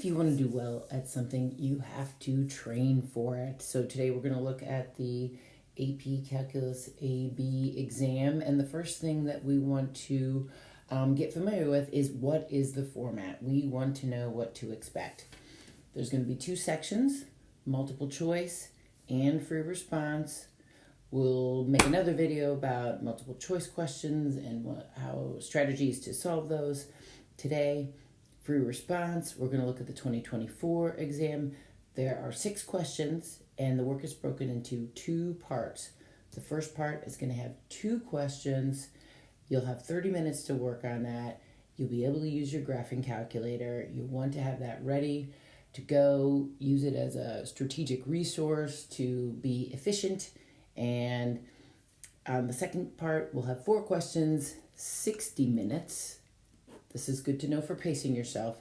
if you want to do well at something, you have to train for it. So today we're going to look at the AP Calculus AB exam. And the first thing that we want to get familiar with is what is the format. We want to know what to expect. There's going to be two sections, multiple choice and free response. We'll make another video about multiple choice questions and how strategies to solve those. Today, free response, we're going to look at the 2024 exam. There are 6 questions and the work is broken into 2 parts. The first part is going to have 2 questions. You'll have 30 minutes to work on that. You'll be able to use your graphing calculator. You want to have that ready to go, use it as a strategic resource to be efficient. And on the second part, we'll have 4 questions, 60 minutes. This is good to know for pacing yourself,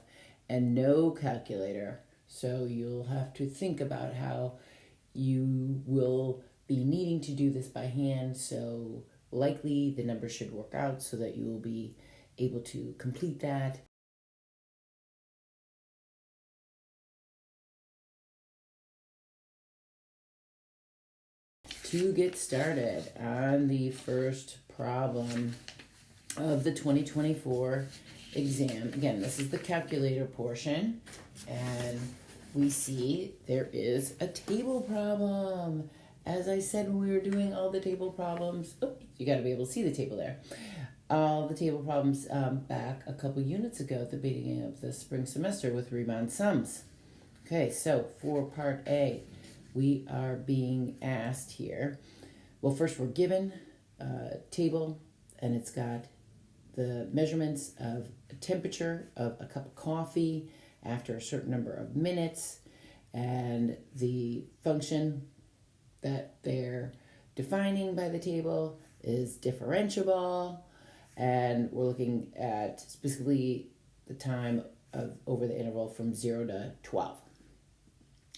and no calculator. So you'll have to think about how you will be needing to do this by hand. So likely the numbers should work out so that you will be able to complete that. To get started on the first problem of the 2024 exam, again, this is the calculator portion, and we see there is a table problem. As I said when we were doing all the table problems, you got to be able to see the table there. All the table problems back a couple units ago at the beginning of the spring semester with Riemann sums. Okay, so for part A, we are being asked here. Well, first we're given a table, and it's got the measurements of a temperature of a cup of coffee after a certain number of minutes, and the function that they're defining by the table is differentiable, and we're looking at specifically the time of over the interval from 0 to 12.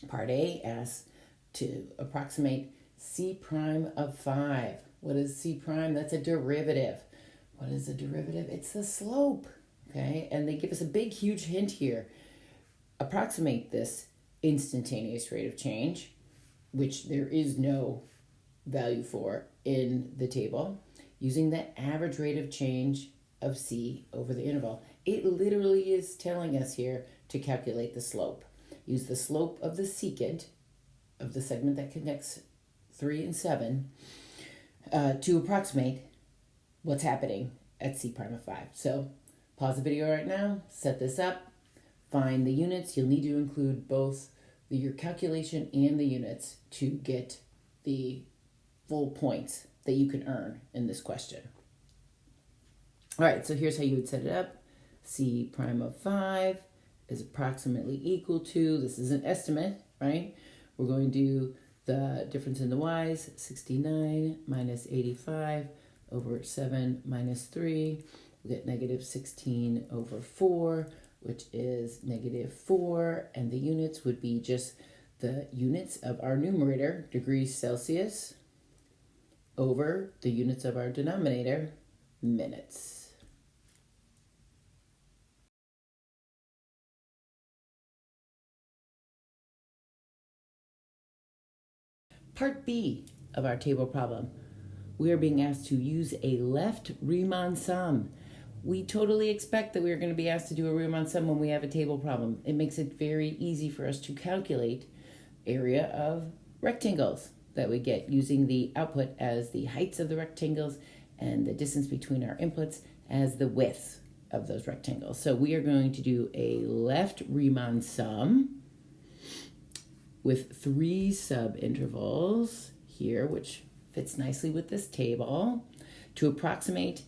Part A asks to approximate C prime of 5. What is C prime? That's a derivative. What is a derivative? It's the slope, okay? And they give us a big, huge hint here. Approximate this instantaneous rate of change, which there is no value for in the table, using the average rate of change of C over the interval. It literally is telling us here to calculate the slope. Use the slope of the secant of the segment that connects 3 and 7 to approximate what's happening at C prime of 5. So pause the video right now, set this up, find the units. You'll need to include both your calculation and the units to get the full points that you can earn in this question. All right, so here's how you would set it up. C prime of 5 is approximately equal to, this is an estimate, right? We're going to do the difference in the y's, 69 minus 85 over 7 minus 3. We'll get negative 16 over 4, which is negative 4. And the units would be just the units of our numerator, degrees Celsius, over the units of our denominator, minutes. Part B of our table problem. We are being asked to use a left Riemann sum. We totally expect that we're going to be asked to do a Riemann sum when we have a table problem. It makes it very easy for us to calculate area of rectangles that we get using the output as the heights of the rectangles and the distance between our inputs as the width of those rectangles. So we are going to do a left Riemann sum with 3 subintervals here, which fits nicely with this table, to approximate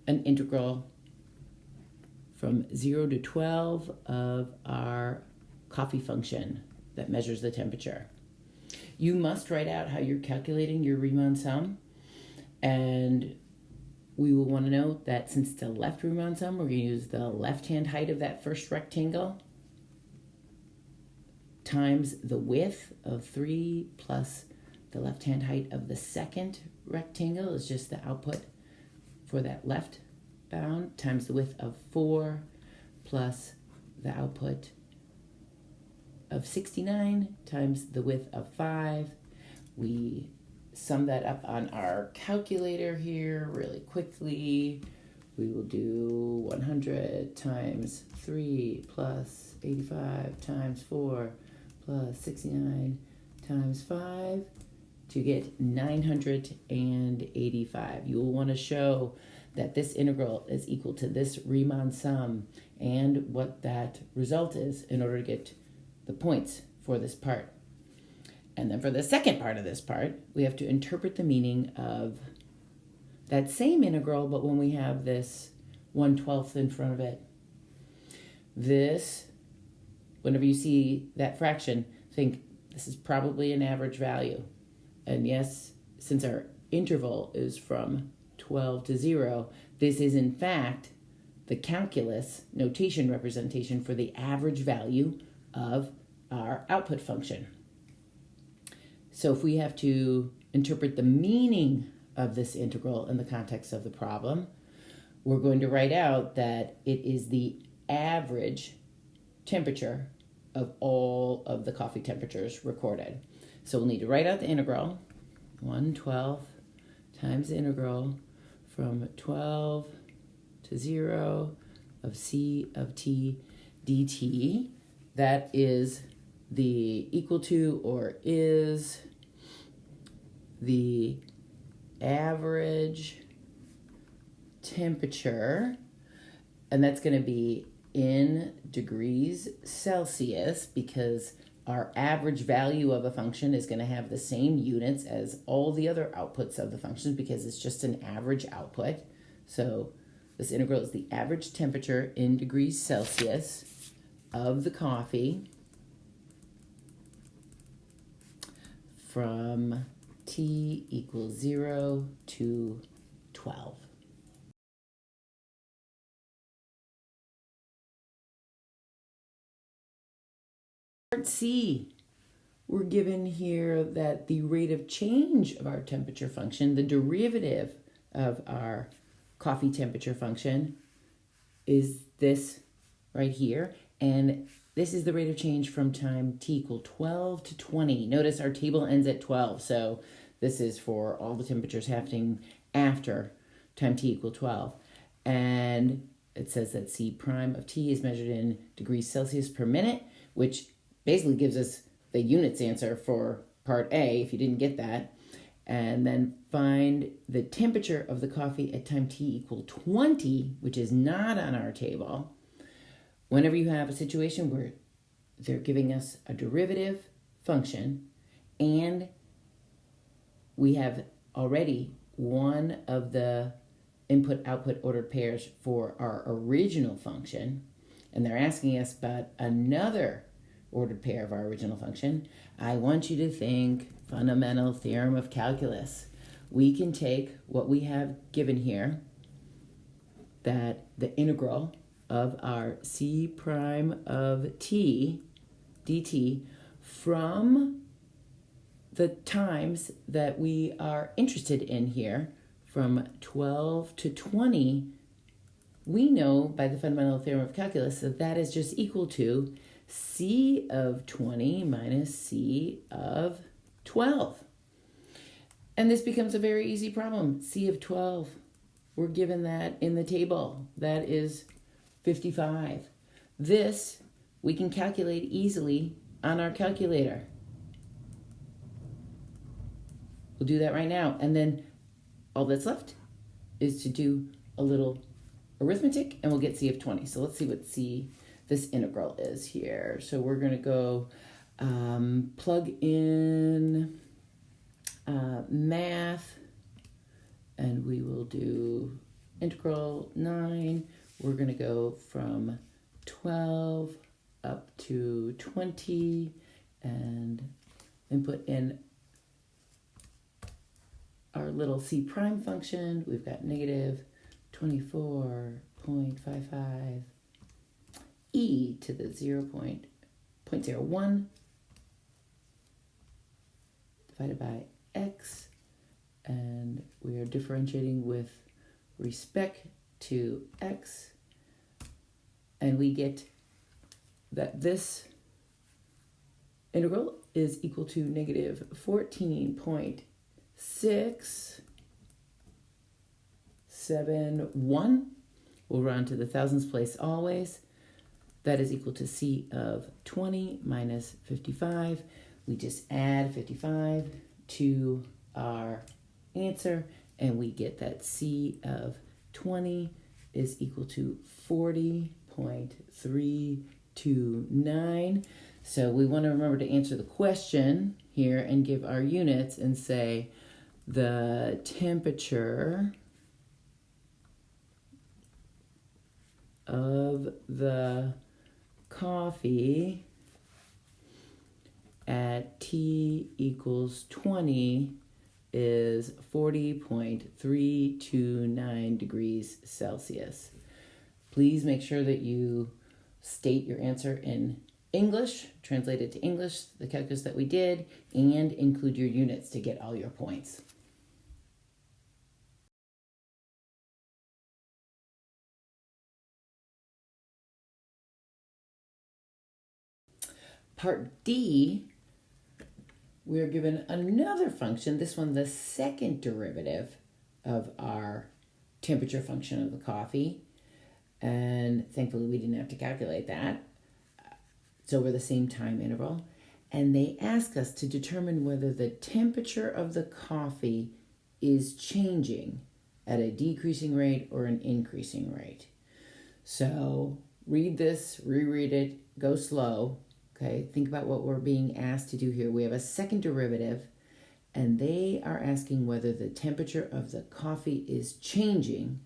an integral from 0 to 12 of our coffee function that measures the temperature. You must write out how you're calculating your Riemann sum, and we will want to note that since it's a left Riemann sum, we're going to use the left-hand height of that first rectangle times the width of 3 plus the left-hand height of the second rectangle is just the output for that left bound times the width of 4 plus the output of 69 times the width of 5. We sum that up on our calculator here really quickly. We will do 100 times 3 plus 85 times 4 plus 69 times 5 to get 985. You will want to show that this integral is equal to this Riemann sum and what that result is in order to get the points for this part. And then for the second part of this part, we have to interpret the meaning of that same integral, but when we have this 1/12 in front of it. This, whenever you see that fraction, think this is probably an average value. And yes, since our interval is from 12 to 0, this is in fact the calculus notation representation for the average value of our output function. So if we have to interpret the meaning of this integral in the context of the problem, we're going to write out that it is the average temperature of all of the coffee temperatures recorded. So we'll need to write out the integral, 1/12 times the integral from 12 to 0 of C of t dt. That is the equal to or is the average temperature, and that's going to be in degrees Celsius because our average value of a function is going to have the same units as all the other outputs of the function because it's just an average output. So this integral is the average temperature in degrees Celsius of the coffee from t equals 0 to 12. Part C, we're given here that the rate of change of our temperature function, the derivative of our coffee temperature function, is this right here. And this is the rate of change from time t equal 12 to 20. Notice our table ends at 12, so this is for all the temperatures happening after time t equal 12. And it says that C prime of t is measured in degrees Celsius per minute, which basically gives us the units answer for part A, if you didn't get that. And then find the temperature of the coffee at time t equal 20, which is not on our table. Whenever you have a situation where they're giving us a derivative function and we have already one of the input-output ordered pairs for our original function, and they're asking us about another ordered pair of our original function, I want you to think fundamental theorem of calculus. We can take what we have given here, that the integral of our C prime of t dt from the times that we are interested in here, from 12 to 20, we know by the fundamental theorem of calculus that that is just equal to C of 20 minus C of 12. And this becomes a very easy problem. C of 12, we're given that in the table. That is 55. This we can calculate easily on our calculator. We'll do that right now. And then all that's left is to do a little arithmetic and we'll get C of 20. So let's see what this integral is here. So we're going to go plug in math, and we will do integral 9. We're going to go from 12 up to 20 and then put in our little C prime function. We've got negative 24.55 e to the 0.01 divided by x, and we are differentiating with respect to x, and we get that this integral is equal to negative 14.671. We'll round to the thousandths place always. That is equal to C of 20 minus 55. We just add 55 to our answer, and we get that C of 20 is equal to 40.329. So we want to remember to answer the question here and give our units and say the temperature of the coffee at T equals 20 is 40.329 degrees Celsius. Please make sure that you state your answer in English, translate it to English, the calculus that we did, and include your units to get all your points. Part D, we are given another function, this one the second derivative of our temperature function of the coffee, and thankfully we didn't have to calculate that. It's over the same time interval, and they ask us to determine whether the temperature of the coffee is changing at a decreasing rate or an increasing rate. So read this, reread it, go slow. Okay, think about what we're being asked to do here. We have a second derivative, and they are asking whether the temperature of the coffee is changing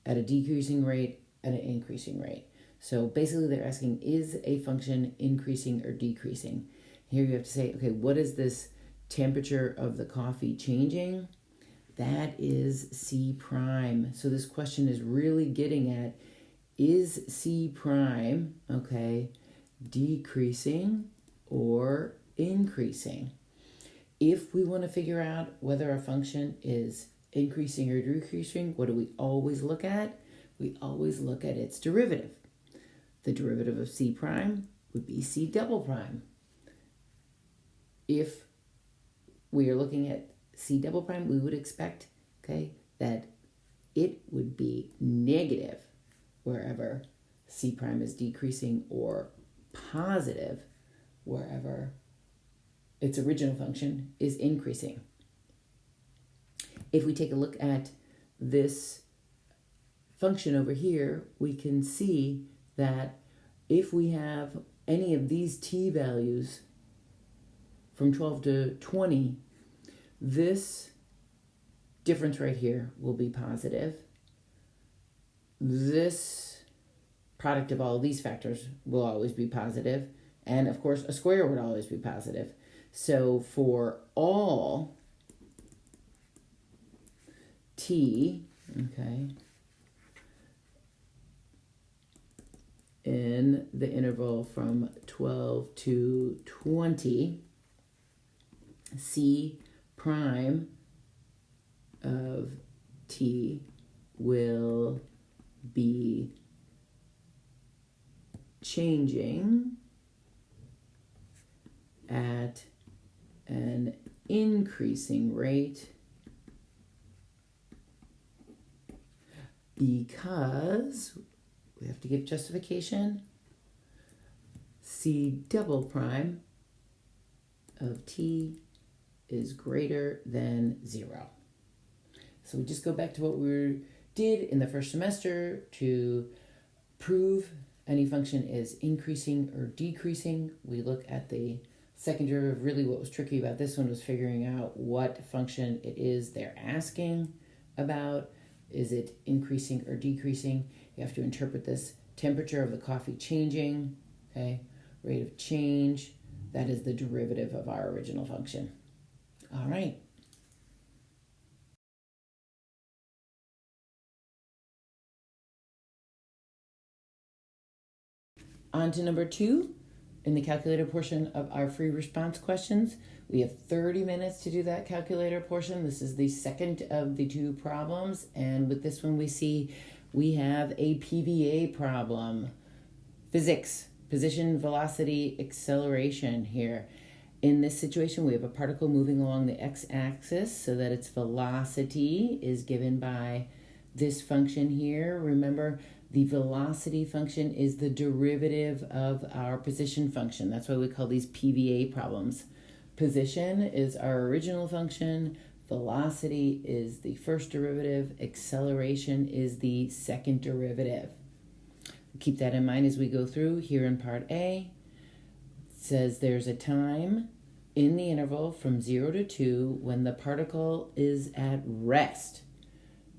at a decreasing rate and an increasing rate. So basically they're asking, is a function increasing or decreasing? Here you have to say, okay, what is this temperature of the coffee changing? That is C prime. So this question is really getting at, is C prime, okay, decreasing or increasing? If we want to figure out whether a function is increasing or decreasing, what do we always look at? We always look at its derivative. The derivative of C prime would be C double prime. If we are looking at C double prime, we would expect, okay, that it would be negative wherever C prime is decreasing, or positive wherever its original function is increasing. If we take a look at this function over here, we can see that if we have any of these t values from 12 to 20, this difference right here will be positive. This product of all of these factors will always be positive. And of course, a square would always be positive. So for all t, okay, in the interval from 12 to 20, C prime of t will be changing at an increasing rate because we have to give justification. C double prime of t is greater than 0. So we just go back to what we did in the first semester to prove any function is increasing or decreasing. We look at the second derivative. Really what was tricky about this one was figuring out what function it is they're asking about. Is it increasing or decreasing? You have to interpret this temperature of the coffee changing, okay, rate of change. That is the derivative of our original function. All right. On to number 2. In the calculator portion of our free response questions, we have 30 minutes to do that calculator portion. This is the second of the 2 problems. And with this one, we see we have a PVA problem. Physics. position, velocity, acceleration here. In this situation, we have a particle moving along the x-axis so that its velocity is given by this function here. Remember, the velocity function is the derivative of our position function. That's why we call these PVA problems. Position is our original function. Velocity is the first derivative. Acceleration is the second derivative. Keep that in mind as we go through. Here in part A, it says there's a time in the interval from 0 to 2 when the particle is at rest.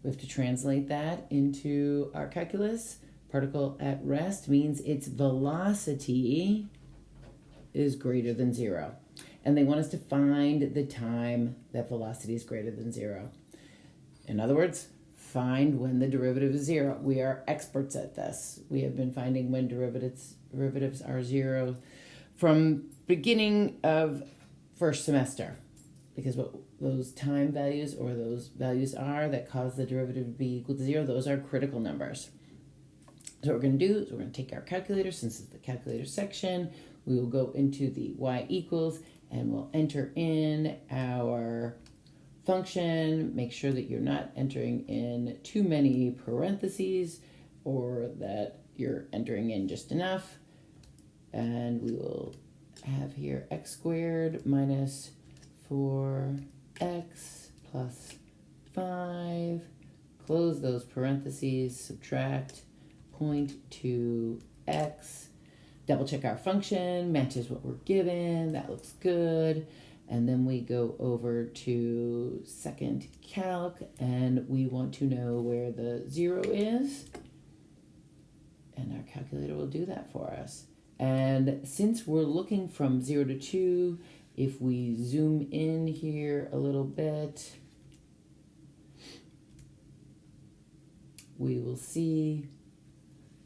We have to translate that into our calculus. Particle at rest means its velocity is greater than 0. And they want us to find the time that velocity is greater than 0. In other words, find when the derivative is 0. We are experts at this. We have been finding when derivatives are 0 from beginning of first semester, because what those time values or those values are that cause the derivative to be equal to 0, those are critical numbers. So what we're going to do is we're going to take our calculator. Since it's the calculator section, we will go into the y equals and we'll enter in our function. Make sure that you're not entering in too many parentheses or that you're entering in just enough. And we will have here x squared minus 4x plus 5. Close those parentheses, subtract 0.2x. Double check our function, matches what we're given. That looks good. And then we go over to second calc, and we want to know where the 0 is. And our calculator will do that for us. And since we're looking from 0 to 2, if we zoom in here a little bit, we will see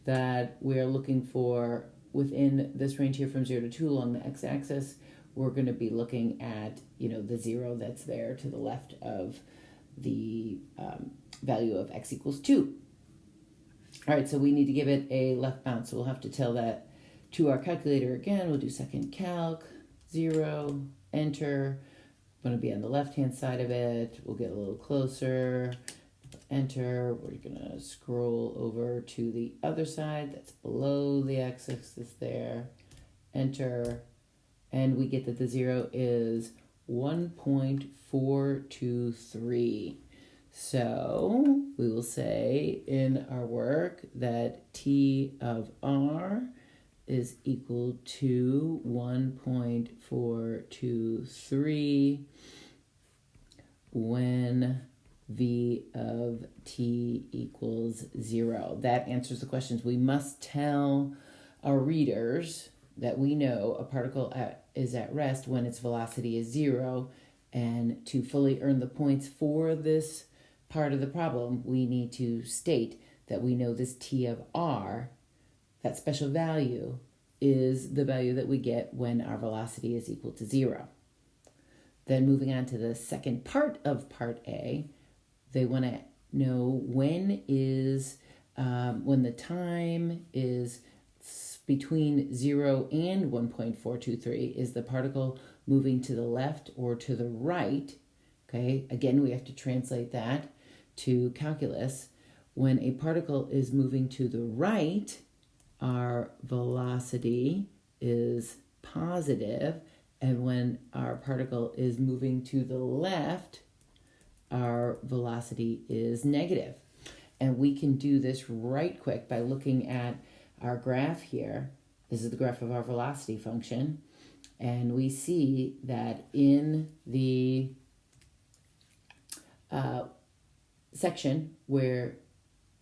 that we're looking for, within this range here from 0 to 2 along the x-axis, we're going to be looking at, the 0 that's there to the left of the value of x equals 2. All right, so we need to give it a left bound, so we'll have to tell that to our calculator again. We'll do second calc, 0, enter. I'm going to be on the left-hand side of it. We'll get a little closer. Enter. We're going to scroll over to the other side that's below the x-axis there. Enter. And we get that the 0 is 1.423. So we will say in our work that T of R is equal to 1.423 when V of T equals 0. That answers the questions. We must tell our readers that we know a particle is at rest when its velocity is 0, and to fully earn the points for this part of the problem, we need to state that we know this T of R, that special value, is the value that we get when our velocity is equal to 0. Then moving on to the second part of part A, they want to know when the time is between 0 and 1.423. Is the particle moving to the left or to the right? Okay, again, we have to translate that to calculus. When a particle is moving to the right, our velocity is positive, and when our particle is moving to the left, our velocity is negative. And we can do this right quick by looking at our graph here. This is the graph of our velocity function, and we see that in the section where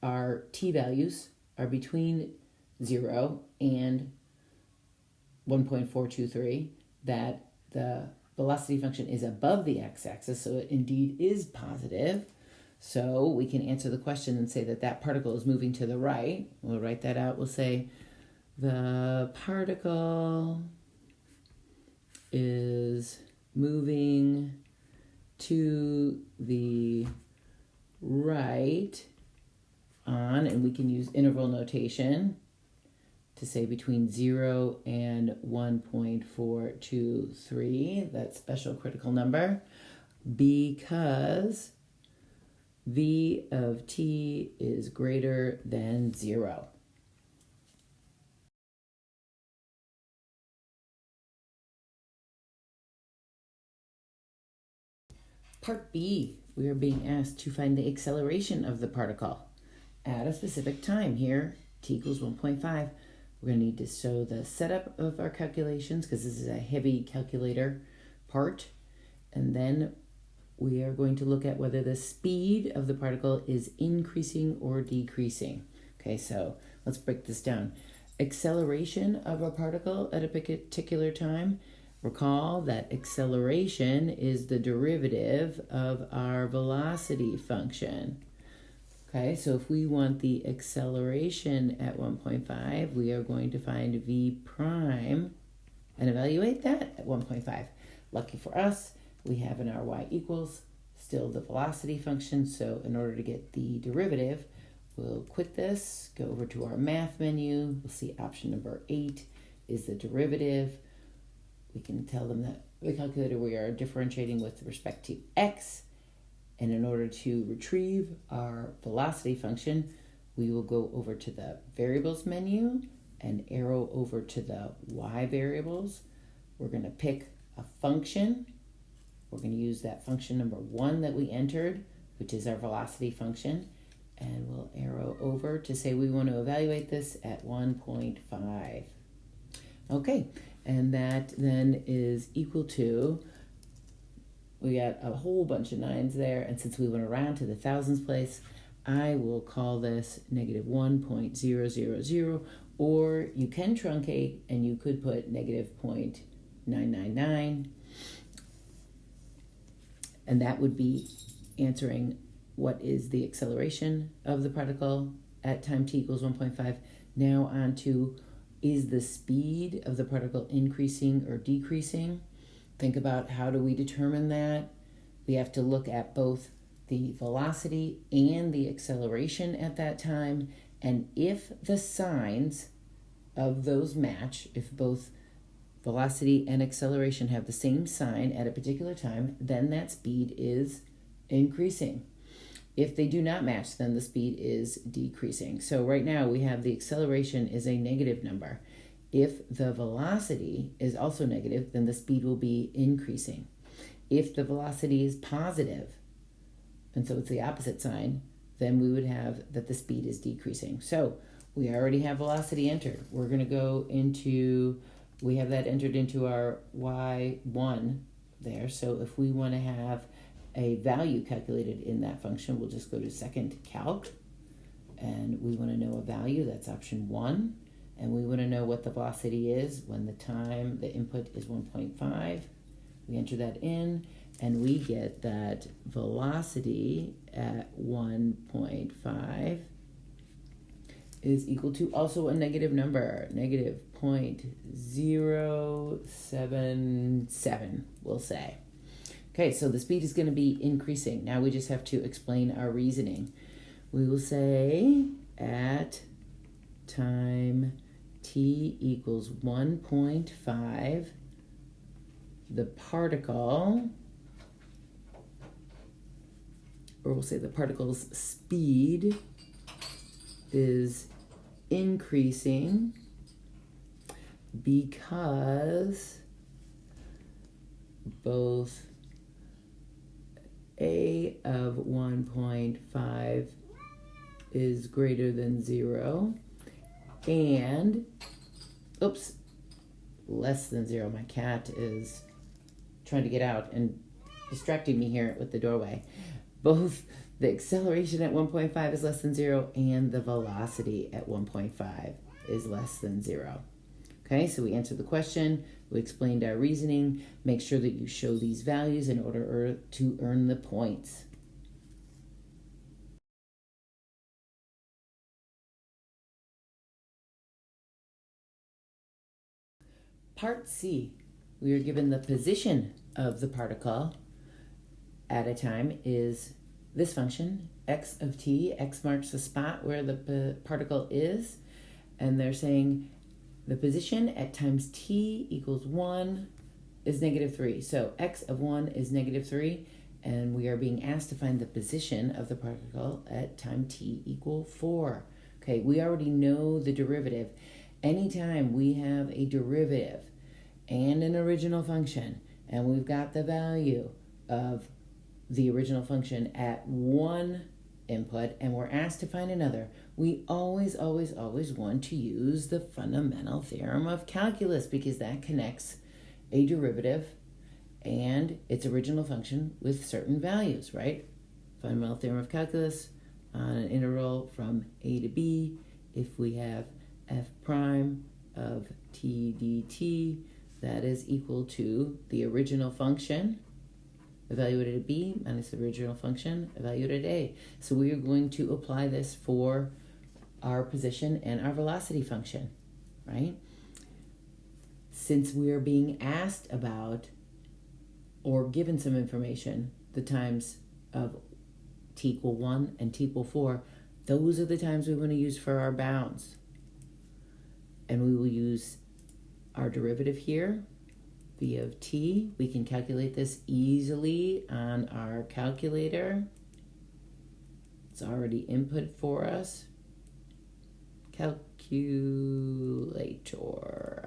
our t values are between 0 and 1.423, that the velocity function is above the x-axis, so it indeed is positive. So we can answer the question and say that that particle is moving to the right. We'll write that out. We'll say the particle is moving to the right on, and we can use interval notation, to say between 0 and 1.423, that special critical number, because v of t is greater than 0. Part B, we are being asked to find the acceleration of the particle at a specific time. Here, t equals 1.5. We're going to need to show the setup of our calculations because this is a heavy calculator part. And then we are going to look at whether the speed of the particle is increasing or decreasing. Okay, so let's break this down. Acceleration of a particle at a particular time. Recall that acceleration is the derivative of our velocity function. Okay, so if we want the acceleration at 1.5, we are going to find v prime and evaluate that at 1.5. Lucky for us, we have in our y equals still the velocity function, so in order to get the derivative, we'll quit this, go over to our math menu. We'll see option number 8 is the derivative. We can tell them that the calculator we are differentiating with respect to x, and in order to retrieve our velocity function, we will go over to the variables menu and arrow over to the y variables. We're going to pick a function. We're going to use that function number 1 that we entered, which is our velocity function, and we'll arrow over to say we want to evaluate this at 1.5. Okay, and that then is equal to, we got a whole bunch of 9s there, and since we went around to the thousands place, I will call this negative 1.000, or you can truncate and you could put negative 0.999, and that would be answering what is the acceleration of the particle at time t equals 1.5. Now on to, is the speed of the particle increasing or decreasing? Think about how do we determine that? We have to look at both the velocity and the acceleration at that time, and if the signs of those match, if both velocity and acceleration have the same sign at a particular time, then that speed is increasing. If they do not match, then the speed is decreasing. So right now we have the acceleration is a negative number. If the velocity is also negative, then the speed will be increasing. If the velocity is positive, and so it's the opposite sign, then we would have that the speed is decreasing. So we already have velocity entered. We're going to go into, we have that entered into our y1 there. So if we want to have a value calculated in that function, we'll just go to second calc, and we want to know a value. That's option 1, and we want to know what the velocity is when the time, the input is 1.5. We enter that in, and we get that velocity at 1.5 is equal to also a negative number, negative 0.077, we'll say. Okay, so the speed is going to be increasing. Now we just have to explain our reasoning. We will say at time t equals 1.5, the particle, or we'll say the particle's speed is increasing because both a of 1.5 is greater than 0 and, oops, less than 0. My cat is trying to get out and distracting me here with the doorway. Both the acceleration at 1.5 is less than 0 and the velocity at 1.5 is less than 0. Okay, so we answered the question, we explained our reasoning. Make sure that you show these values in order to earn the points. Part C, we are given the position of the particle at a time is this function, x of t. X marks the spot where the particle is, and they're saying The position at times t equals 1 is -3. So x of 1 is -3, and we are being asked to find the position of the particle at time t equal 4. Okay, we already know the derivative. Anytime we have a derivative and an original function, and we've got the value of the original function at one input, and we're asked to find another, we always want to use the fundamental theorem of calculus, because that connects a derivative and its original function with certain values, right? Fundamental theorem of calculus on an interval from a to b, if we have f prime of t dt, that is equal to the original function evaluated at b minus the original function evaluated at a. So we are going to apply this for our position and our velocity function, right? Since we are being asked about or given some information, the times of t equal 1 and t equal 4, those are the times we want to use for our bounds. And we will use our derivative here, v of t. We can calculate this easily on our calculator. It's already input for us. Calculator,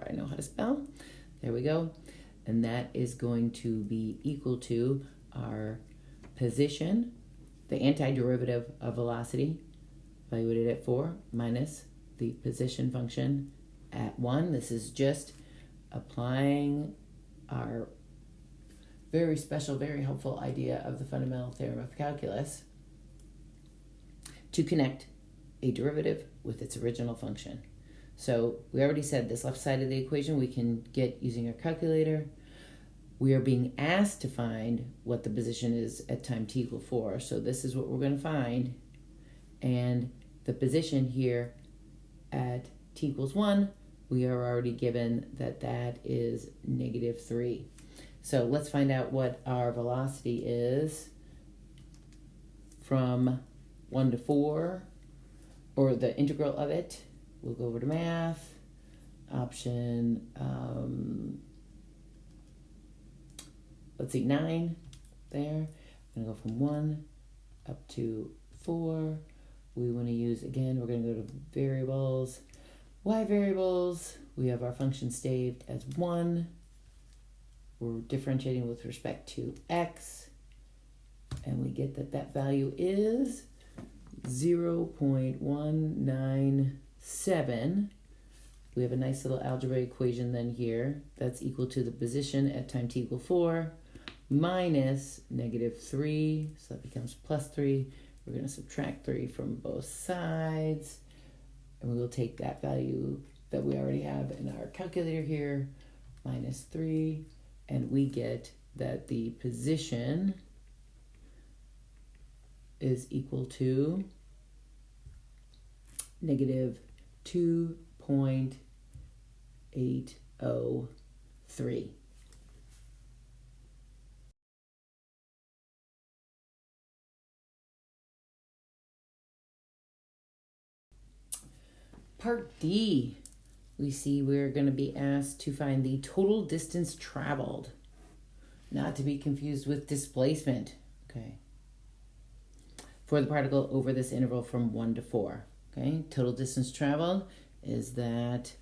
I know how to spell. There we go. And that is going to be equal to our position, the antiderivative of velocity, evaluated at 4, minus the position function at 1. This is just applying our very special, very helpful idea of the fundamental theorem of calculus to connect a derivative with its original function. So we already said this left side of the equation we can get using our calculator. We are being asked to find what the position is at time t equal 4. So this is what we're going to find. And the position here at t equals 1, we are already given that that is -3. So let's find out what our velocity is from 1 to 4, or the integral of it. We'll go over to math, option, let's see, 9 there. I'm gonna go from 1 up to 4. We wanna use, again, we're gonna go to variables, y variables. We have our function saved as 1. We're differentiating with respect to x, and we get that that value is 0.197. We have a nice little algebra equation then here. That's equal to the position at time t equal 4 minus -3. So that becomes +3. We're going to subtract 3 from both sides. And we will take that value that we already have in our calculator here, -3. And we get that the position is equal to -2.803. Part D, we see we're going to be asked to find the total distance traveled, not to be confused with displacement, okay, for the particle over this interval from 1 to 4. Okay, total distance traveled is that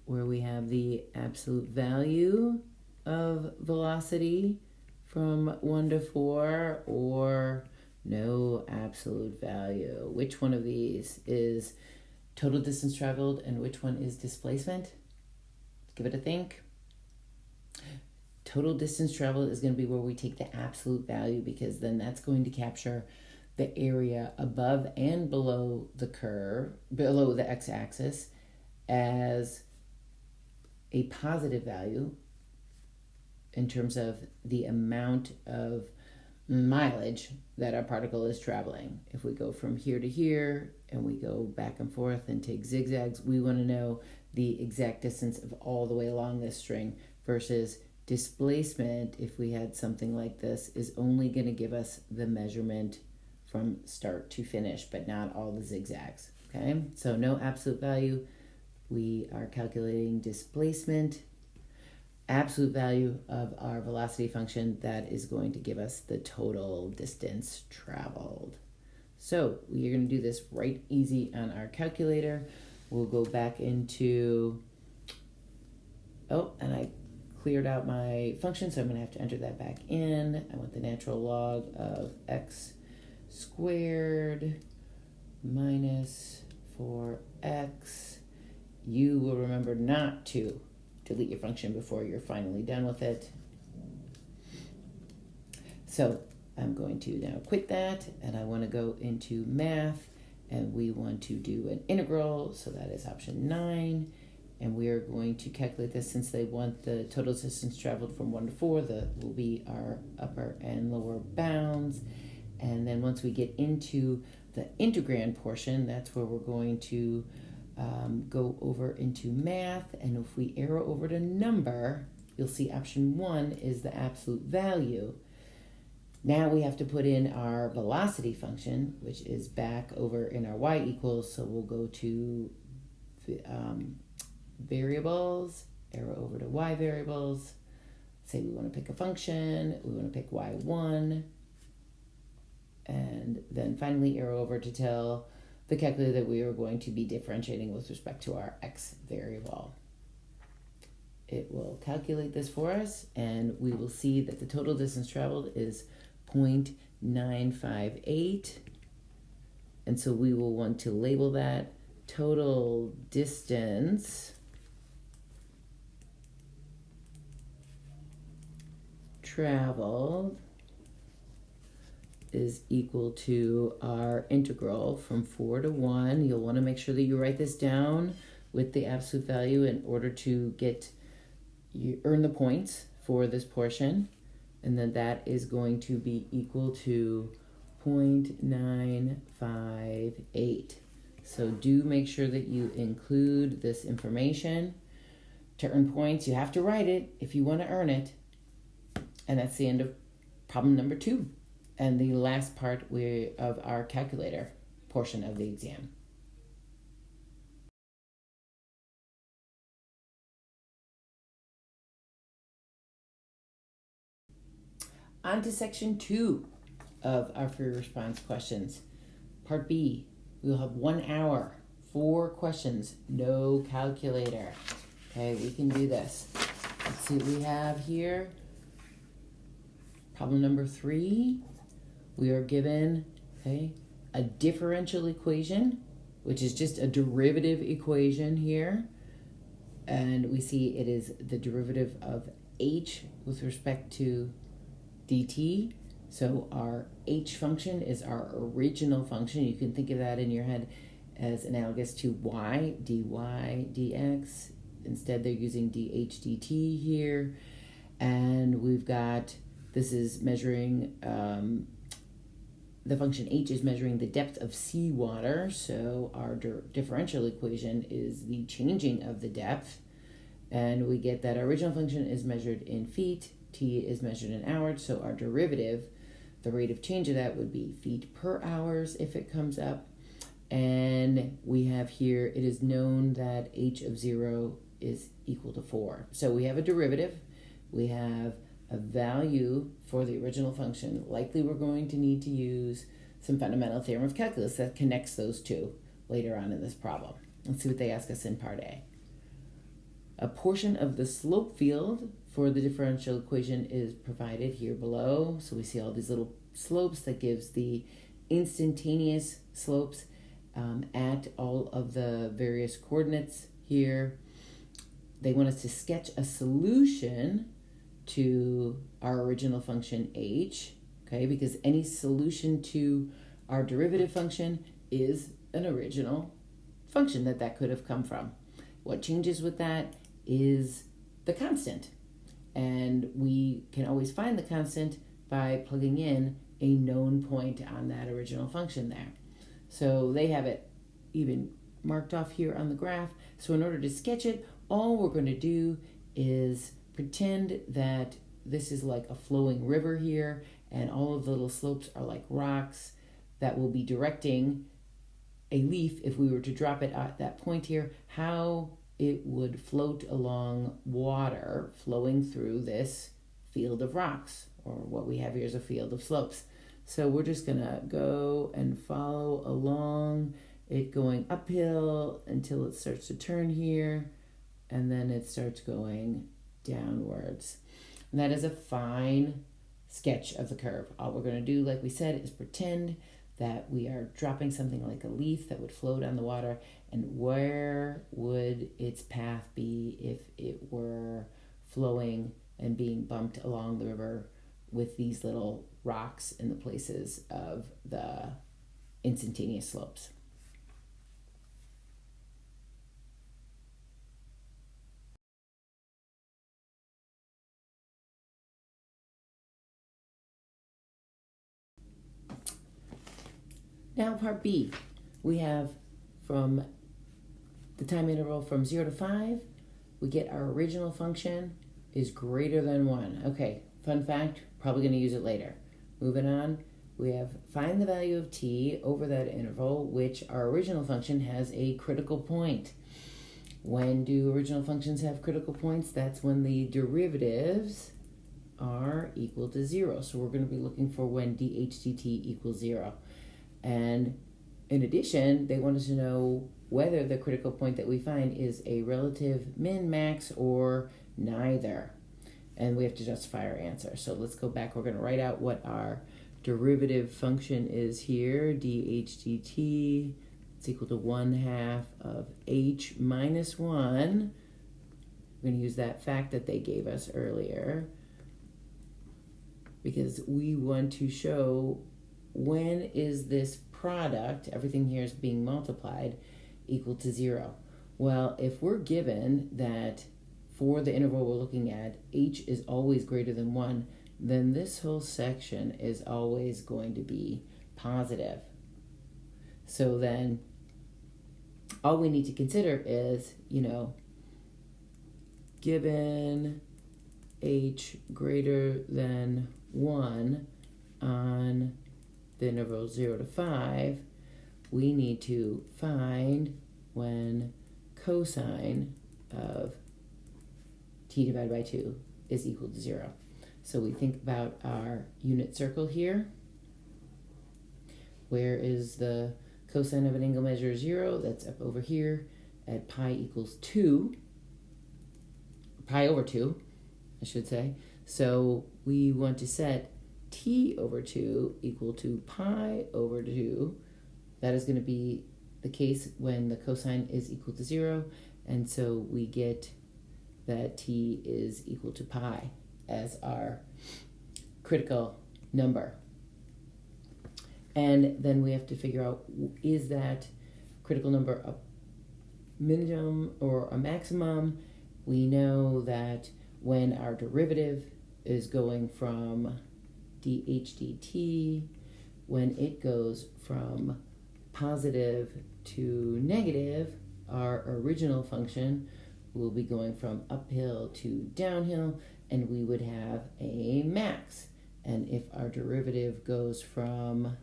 where we have the absolute value of velocity from 1 to 4, or no absolute value. Which one of these is total distance traveled and which one is displacement? Give it a think. Total distance traveled is going to be where we take the absolute value, because then that's going to capture the area above and below the curve, below the x-axis, as a positive value in terms of the amount of mileage that our particle is traveling. If we go from here to here and we go back and forth and take zigzags, we want to know the exact distance of all the way along this string, versus displacement, if we had something like this, is only going to give us the measurement from start to finish, but not all the zigzags. Okay, so no absolute value, we are calculating displacement, absolute value of our velocity function that is going to give us the total distance traveled. So we are going to do this right easy on our calculator. We'll go back into, and I cleared out my function, so I'm going to have to enter that back in. I want the natural log of x squared minus 4x. You will remember not to delete your function before you're finally done with it. So I'm going to now quit that, and I want to go into math, and we want to do an integral, so that is option 9. And we are going to calculate this since they want the total distance traveled from 1 to 4. That will be our upper and lower bounds. And then once we get into the integrand portion, that's where we're going to go over into math. And if we arrow over to number, you'll see option 1 is the absolute value. Now we have to put in our velocity function, which is back over in our y equals. So we'll go to variables, arrow over to y variables, say we want to pick a function, we want to pick y1, and then finally arrow over to tell the calculator that we are going to be differentiating with respect to our x variable. It will calculate this for us, and we will see that the total distance traveled is 0.958, and so we will want to label that total distance traveled is equal to our integral from 4 to 1. You'll want to make sure that you write this down with the absolute value in order to earn the points for this portion. And then that is going to be equal to 0.958. So do make sure that you include this information. To earn points, you have to write it if you want to earn it. And that's the end of problem number 2 and the last part of our calculator portion of the exam. On to section 2 of our free response questions. Part B, we will have 1 hour, 4 questions, no calculator. Okay, we can do this. Let's see what we have here. Problem number 3, we are given a differential equation, which is just a derivative equation here. And we see it is the derivative of h with respect to dt. So our h function is our original function. You can think of that in your head as analogous to y, dy, dx. Instead, they're using dh, dt here. And we've got, this is measuring, the function h is measuring the depth of seawater. So our differential equation is the changing of the depth. And we get that our original function is measured in feet, t is measured in hours, so our derivative, the rate of change of that would be feet per hours if it comes up. And we have here, it is known that h of 0 is equal to 4. So we have a derivative, we have a value for the original function. Likely we're going to need to use some fundamental theorem of calculus that connects those two later on in this problem. Let's see what they ask us in part A. A portion of the slope field for the differential equation is provided here below. So we see all these little slopes that gives the instantaneous slopes at all of the various coordinates here. They want us to sketch a solution to our original function h, okay, because any solution to our derivative function is an original function that could have come from. What changes with that is the constant. And we can always find the constant by plugging in a known point on that original function there. So they have it even marked off here on the graph. So in order to sketch it, all we're going to do is pretend that this is like a flowing river here, and all of the little slopes are like rocks that will be directing a leaf. If we were to drop it at that point here, how it would float along water flowing through this field of rocks, or what we have here is a field of slopes. So we're just gonna go and follow along it going uphill until it starts to turn here, and then it starts going downwards. And that is a fine sketch of the curve. All we're gonna do, like we said, is pretend that we are dropping something like a leaf that would float on the water, and where would its path be if it were flowing and being bumped along the river with these little rocks in the places of the instantaneous slopes. Now part B, we have from the time interval from 0 to 5, we get our original function is greater than 1. Okay, fun fact, probably going to use it later. Moving on, we have find the value of t over that interval, which our original function has a critical point. When do original functions have critical points? That's when the derivatives are equal to 0. So we're going to be looking for when dh dt equals 0. And in addition, they want us to know whether the critical point that we find is a relative min, max, or neither. And we have to justify our answer. So let's go back. We're going to write out what our derivative function is here. dh dt is equal to 1/2 of h minus 1. We're going to use that fact that they gave us earlier because we want to show when is this product, everything here is being multiplied, equal to 0. Well, if we're given that for the interval we're looking at, h is always greater than 1, then this whole section is always going to be positive. So then all we need to consider is, given h greater than 1 on the interval 0 to 5, we need to find when cosine of t divided by 2 is equal to 0. So we think about our unit circle here. Where is the cosine of an angle measure 0? That's up over here at pi equals 2. Pi over 2, I should say. So we want to set t over 2 equal to pi over 2. That is going to be the case when the cosine is equal to 0, and so we get that t is equal to pi as our critical number. And then we have to figure out, is that critical number a minimum or a maximum? We know that when our derivative is going from dh dt, when it goes from positive to negative, our original function will be going from uphill to downhill, and we would have a max. And if our derivative goes from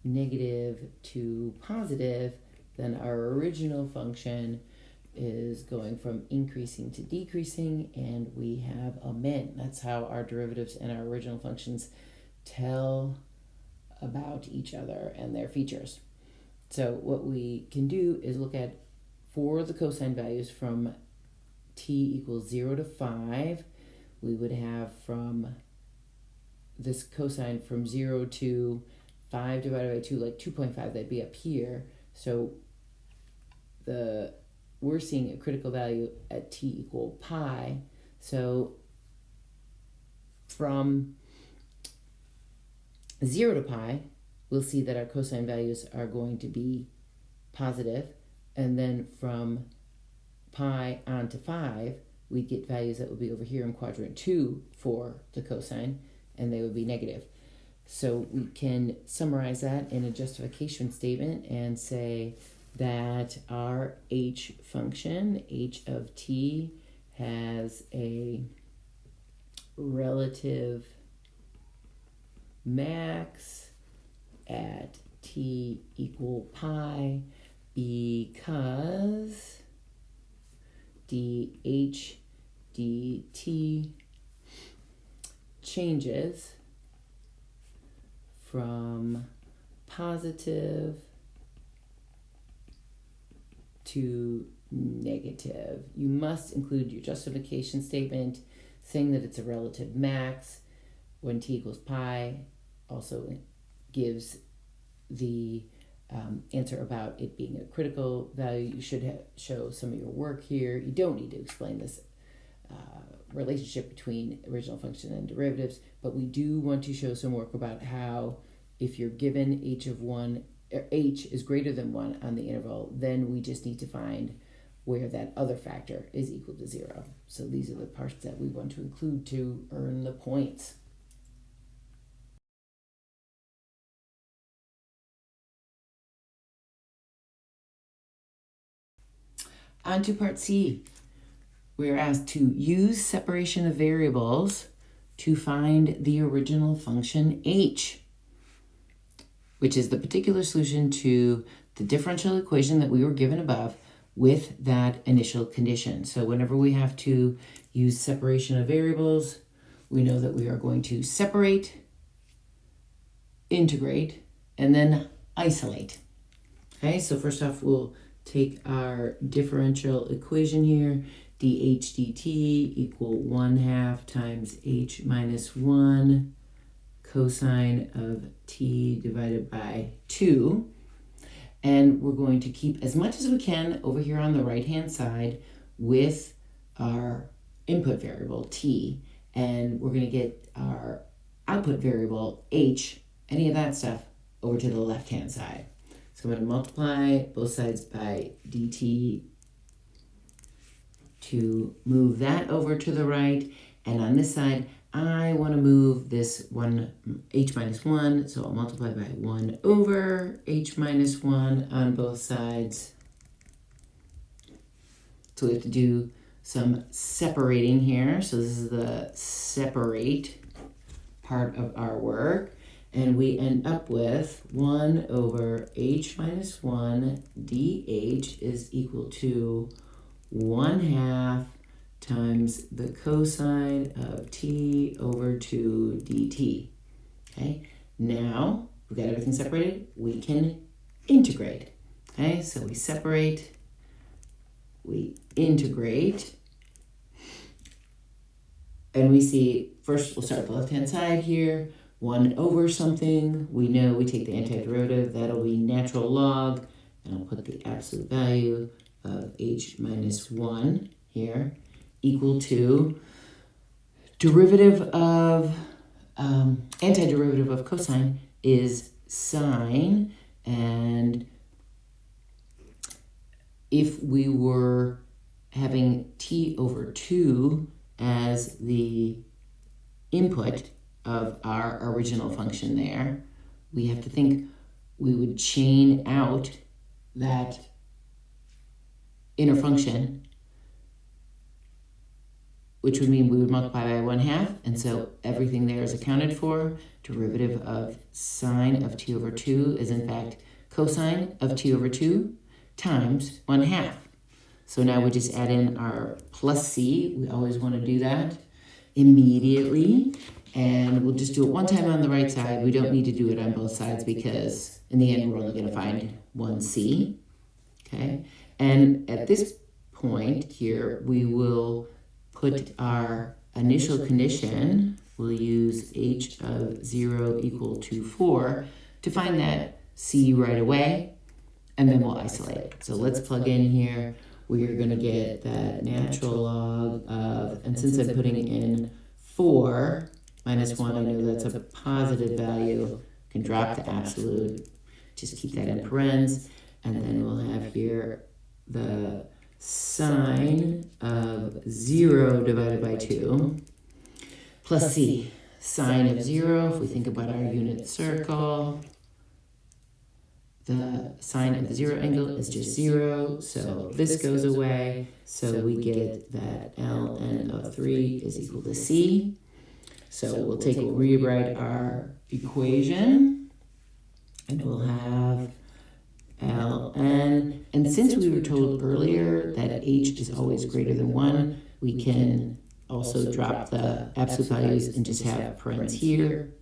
negative to positive, then our original function is going from increasing to decreasing, and we have a min. That's how our derivatives and our original functions tell about each other and their features. So what we can do is look at, for the cosine values from t equals 0 to 5, we would have from this cosine from 0 to 5 divided by 2, like 2.5, that'd be up here. So we're seeing a critical value at t equal pi. So from 0 to pi, we'll see that our cosine values are going to be positive. And then from pi on to 5, we get values that would be over here in quadrant 2 for the cosine, and they would be negative. So we can summarize that in a justification statement and say that our h function, h of t, has a relative max at t equal pi because dH dt changes from positive to negative. You must include your justification statement saying that it's a relative max when t equals pi. Also gives the answer about it being a critical value. You should show some of your work here. You don't need to explain this relationship between original function and derivatives, but we do want to show some work about how if you're given h of 1, or h is greater than 1 on the interval, then we just need to find where that other factor is equal to 0. So these are the parts that we want to include to earn the points. On to part C. We are asked to use separation of variables to find the original function h, which is the particular solution to the differential equation that we were given above with that initial condition. So whenever we have to use separation of variables, we know that we are going to separate, integrate, and then isolate. Okay, so first off, we'll take our differential equation here, dh dt equal 1/2 times h minus 1 cosine of t divided by 2. And we're going to keep as much as we can over here on the right-hand side with our input variable t, and we're going to get our output variable h, any of that stuff, over to the left-hand side. So I'm going to multiply both sides by dt to move that over to the right, and on this side I want to move this one h minus 1, so I'll multiply by 1 over h minus 1 on both sides. So we have to do some separating here. So this is the separate part of our work, and we end up with 1 over h minus 1 dh is equal to 1/2 times the cosine of t over 2 dt. Okay, now we've got everything separated, we can integrate. Okay, so we separate, we integrate, and we see, first we'll start with the left-hand side here, 1 over something, we know we take the antiderivative, that'll be natural log, and I'll put the absolute value of h minus 1 here, equal to derivative of, antiderivative of cosine is sine, and if we were having t over 2 as the input of our original function there, we have to think we would chain out that inner function, which would mean we would multiply by 1/2, and so everything there is accounted for. Derivative of sine of t over 2 is in fact cosine of t over 2 times 1/2. So now we just add in our plus c. We always want to do that immediately, and we'll just do it one time on the right side. We don't need to do it on both sides because in the end we're only going to find 1c. Okay, and at this point here we will put our initial condition, we'll use h of 0 equal to 4 to find that c right away, and then we'll isolate. So let's plug in here. We're going to get that natural log of, and since I'm putting in 4 minus 1, I know that's a positive value, can drop the absolute, just keep that in parentheses, and then we'll have here the sine of 0 divided by 2 plus c. Sine of 0, if we think about our unit circle, the sine of the 0 angle is just 0, so this goes away, so we get that ln of 3 is equal to c. So we'll rewrite our equation, and we'll have ln. And since we were told earlier that h is always greater than 1, we can also drop the absolute values and just have parens here.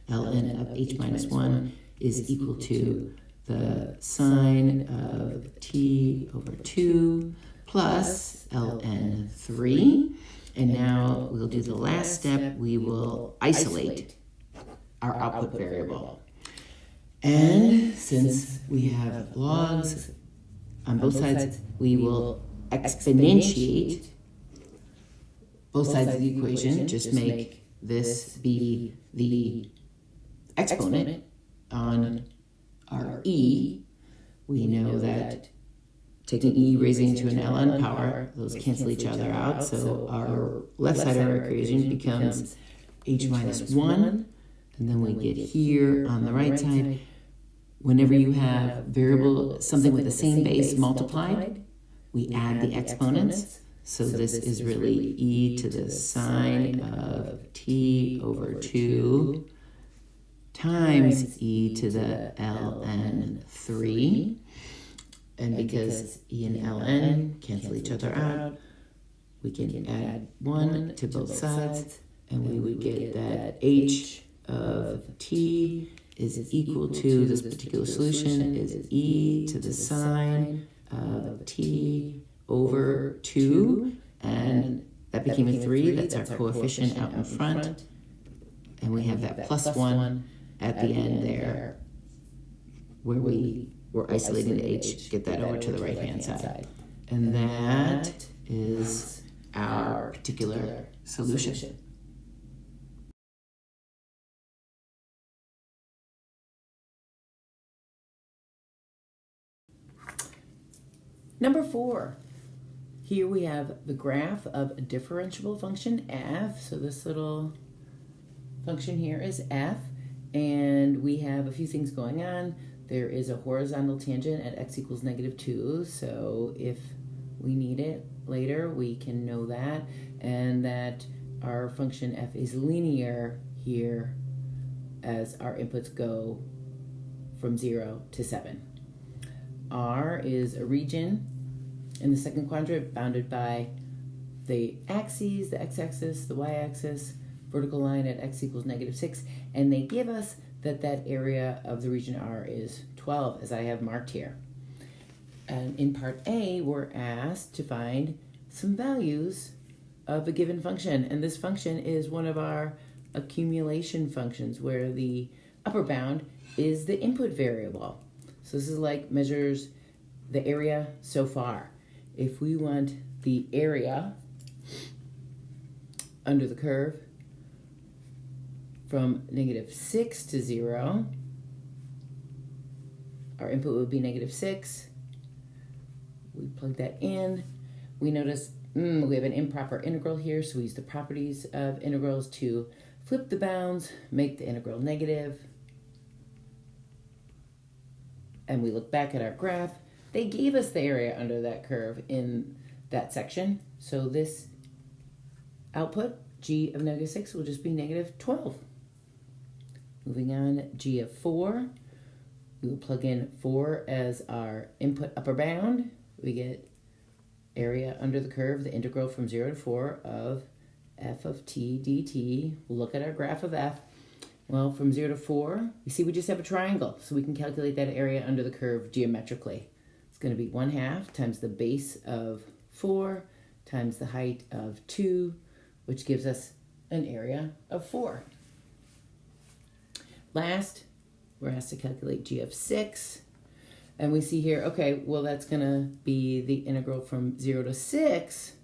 ln of h minus 1 is equal to the sine of t over 2 plus ln 3. And now we'll do the last step. We will isolate our output variable. And since we have logs on both sides, we will exponentiate both sides of the equation. Just make this be the exponent on our e. We know that taking e raising to an ln power, those cancel each other out. So our left side of our equation becomes h minus 1. And then we get here on the right side, whenever you have variable, something with the same base multiplied, we add the exponents. So this is really e to the sine of t over 2 times e to the ln 3. And because e and ln cancel each other out, we can add 1 to both sides, and we would get that h of t is equal to, this particular solution is e to the sine of t over 2, and that became a 3. That's our coefficient out in front, and we have that plus 1 at the end there where we're isolating the h. Get that over to the right hand side, and that is our particular solution. Number 4, here we have the graph of a differentiable function f. So this little function here is f, and we have a few things going on. There is a horizontal tangent at x equals -2, so if we need it later, we can know that, and that our function f is linear here as our inputs go from 0 to 7. R is a region in the second quadrant bounded by the axes, the x-axis, the y-axis, vertical line at x equals -6, and they give us that area of the region R is 12, as I have marked here. And in part A, we're asked to find some values of a given function, and this function is one of our accumulation functions where the upper bound is the input variable. So this is like measures the area so far. If we want the area under the curve from -6 to 0, our input would be -6. We plug that in. We notice we have an improper integral here, so we use the properties of integrals to flip the bounds, make the integral negative. And we look back at our graph. They gave us the area under that curve in that section. So this output, g of -6, will just be -12. Moving on, g of 4. We will plug in 4 as our input upper bound. We get area under the curve, the integral from 0 to 4 of f of t dt. We'll look at our graph of f. Well, from 0 to 4, you see we just have a triangle, so we can calculate that area under the curve geometrically. It's going to be 1/2 times the base of 4 times the height of 2, which gives us an area of 4. Last, we're asked to calculate g of 6, and we see here, okay, well, that's going to be the integral from 0 to 6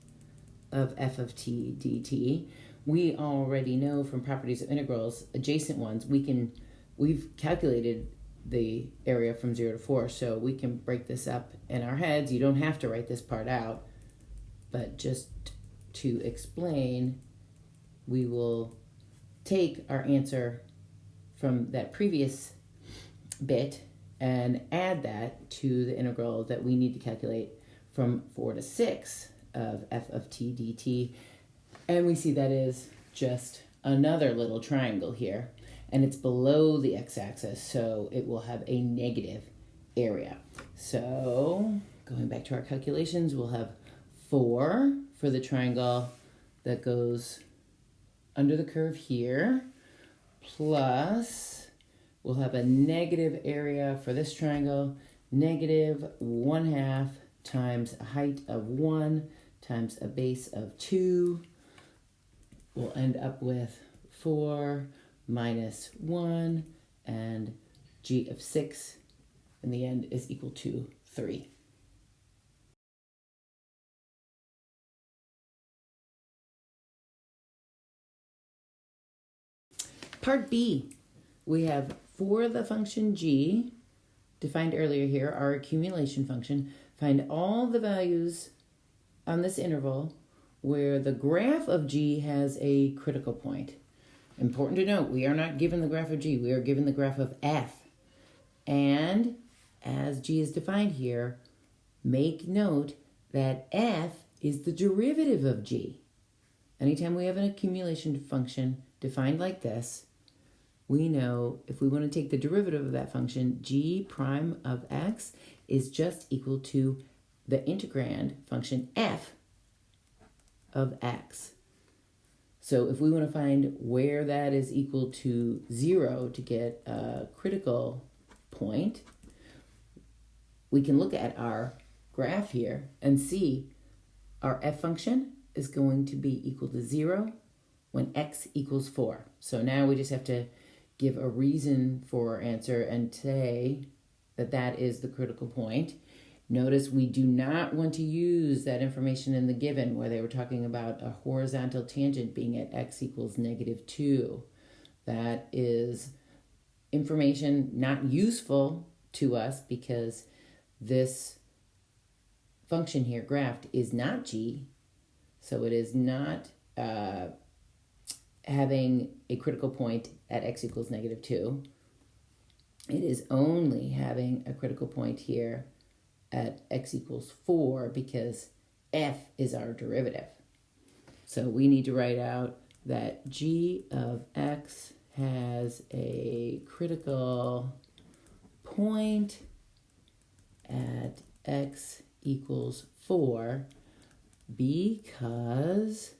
of f of t dt. We already know from properties of integrals, adjacent ones, we've calculated the area from 0 to 4, so we can break this up in our heads. You don't have to write this part out, but just to explain, we will take our answer from that previous bit and add that to the integral that we need to calculate from 4 to 6 of f of t dt. And we see that is just another little triangle here, and it's below the x-axis, so it will have a negative area. So going back to our calculations, we'll have 4 for the triangle that goes under the curve here, plus we'll have a negative area for this triangle, negative 1/2 times a height of 1 times a base of 2. We'll end up with 4 minus 1, and g of 6 in the end is equal to 3. Part B, we have for the function g, defined earlier here, our accumulation function, find all the values on this interval where the graph of g has a critical point. Important to note, we are not given the graph of g, we are given the graph of f. And as g is defined here, make note that f is the derivative of g. Anytime we have an accumulation function defined like this, we know if we want to take the derivative of that function, g prime of x is just equal to the integrand function f of x. So if we want to find where that is equal to 0 to get a critical point, we can look at our graph here and see our f function is going to be equal to 0 when x equals 4. So now we just have to give a reason for our answer and say that that is the critical point. Notice we do not want to use that information in the given where they were talking about a horizontal tangent being at x equals -2. That is information not useful to us because this function here, graphed, is not g, so it is not having a critical point at x equals -2. It is only having a critical point here at x equals 4 because f is our derivative. So we need to write out that g of x has a critical point at x equals 4 because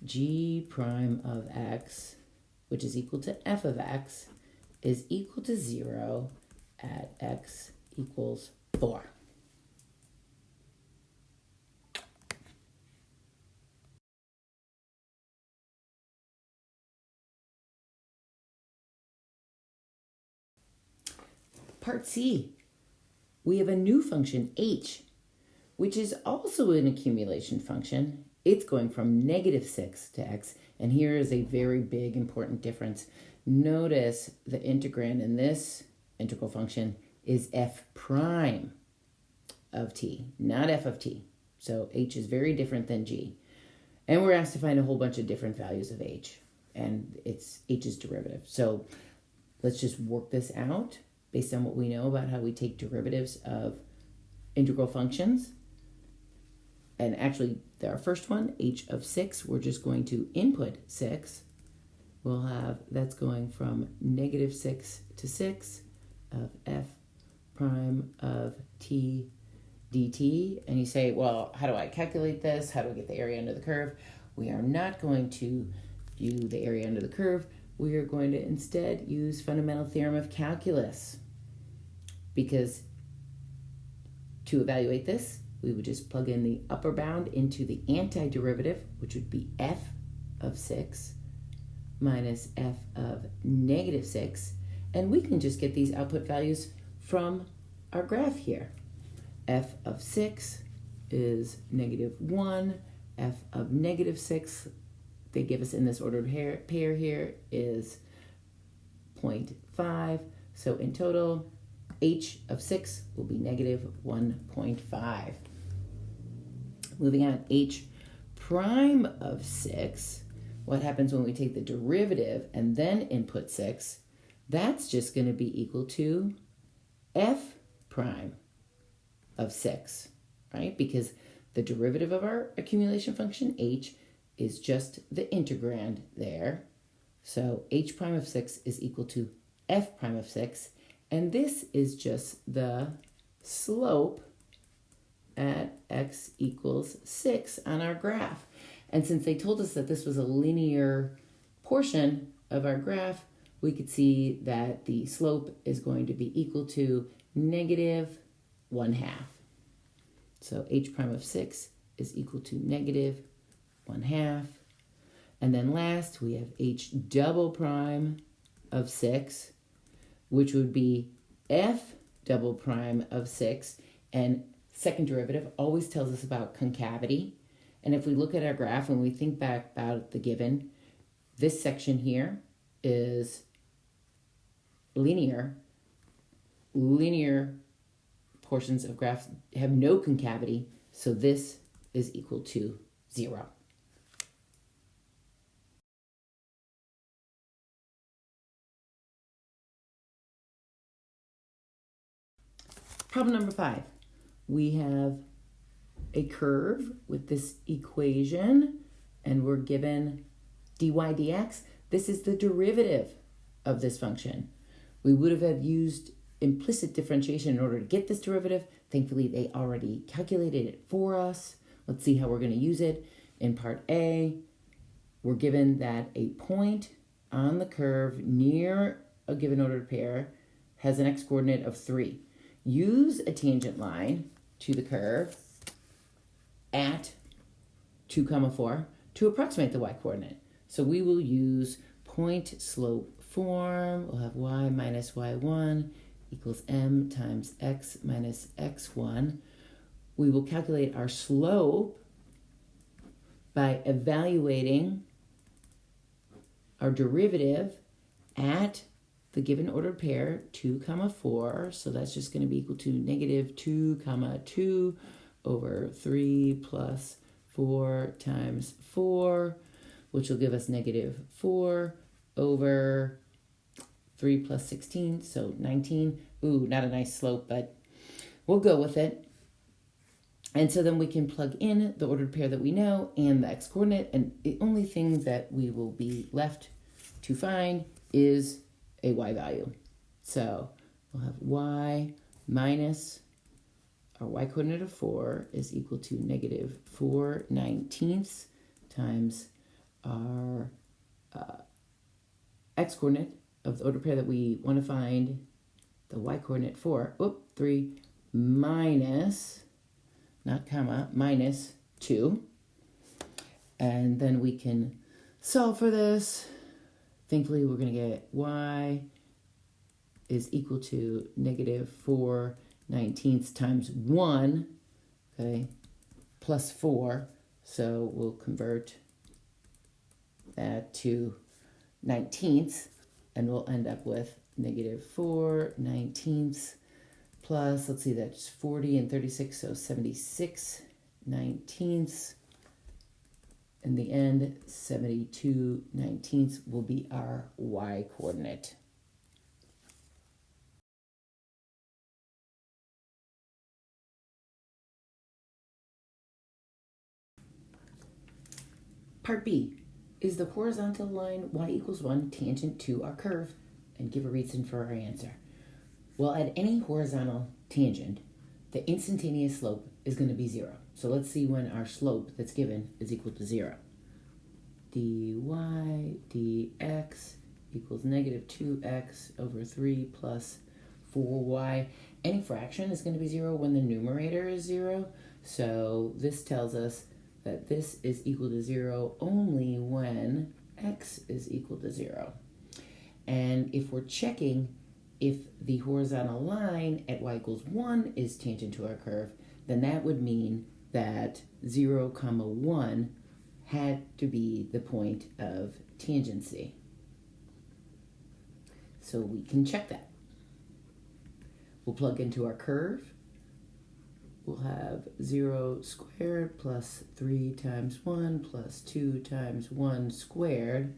g prime of x, which is equal to f of x, is equal to 0 at x equals 4. Part C, we have a new function, h, which is also an accumulation function. It's going from -6 to x, and here is a very big important difference. Notice the integrand in this integral function is f prime of t, not f of t. So h is very different than g. And we're asked to find a whole bunch of different values of h, and it's h's derivative. So let's just work this out based on what we know about how we take derivatives of integral functions. And actually, our first one, h of 6, we're just going to input 6. We'll have, that's going from -6 to 6 of f prime of t dt. And you say, well, how do I calculate this? How do I get the area under the curve? We are not going to do the area under the curve. We are going to instead use fundamental theorem of calculus, because to evaluate this, we would just plug in the upper bound into the antiderivative, which would be f of 6 minus f of -6, and we can just get these output values from our graph here. F of 6 is -1, f of -6, they give us in this ordered pair here, is 0.5, so in total, h of 6 will be -1.5. Moving on, h prime of 6, what happens when we take the derivative and then input 6? That's just going to be equal to f prime of 6, right? Because the derivative of our accumulation function, h, is just the integrand there. So h prime of 6 is equal to f prime of 6, and this is just the slope at x equals 6 on our graph. And since they told us that this was a linear portion of our graph, we could see that the slope is going to be equal to negative 1/2. So h prime of 6 is equal to negative 1/2. And then last, we have h double prime of 6, which would be f double prime of 6. And second derivative always tells us about concavity. And if we look at our graph and we think back about the given, this section here is linear. Linear portions of graphs have no concavity, so this is equal to 0. Problem number 5. We have a curve with this equation, and we're given dy dx. This is the derivative of this function. We would have used implicit differentiation in order to get this derivative. Thankfully, they already calculated it for us. Let's see how we're going to use it. In part A, we're given that a point on the curve near a given ordered pair has an x-coordinate of 3. Use a tangent line to the curve at 2, 4 to approximate the y-coordinate. So we will use point slope form. We'll have y minus y1 equals m times x minus x1. We will calculate our slope by evaluating our derivative at the given ordered pair 2, 4. So that's just going to be equal to negative 2, 2 over 3 plus 4 times 4, which will give us negative 4 over 3 plus 16, so 19. Ooh, not a nice slope, but we'll go with it. And so then we can plug in the ordered pair that we know and the x-coordinate, and the only thing that we will be left to find is a y value. So we'll have y minus our y-coordinate of 4 is equal to negative 4/19 times our x-coordinate of the ordered pair that we want to find the y-coordinate for. 3 minus, not comma, minus 2. And then we can solve for this. Thankfully, we're going to get y is equal to negative 4/19 times 1, okay, plus 4. So we'll convert that to 19ths, and we'll end up with negative 4/19 plus, let's see, that's 40 and 36, so 76/19. In the end, 72/19 will be our y-coordinate. Part B, is the horizontal line y equals 1 tangent to our curve? And give a reason for our answer. Well, at any horizontal tangent, the instantaneous slope is going to be 0. So let's see when our slope that's given is equal to 0. dy dx equals negative 2x over 3 plus 4y. Any fraction is going to be 0 when the numerator is 0. So this tells us that this is equal to 0 only when x is equal to 0. And if we're checking if the horizontal line at y equals 1 is tangent to our curve, then that would mean that 0, 1 had to be the point of tangency. So we can check that. We'll plug into our curve. We'll have 0 squared plus 3 times 1 plus 2 times 1 squared.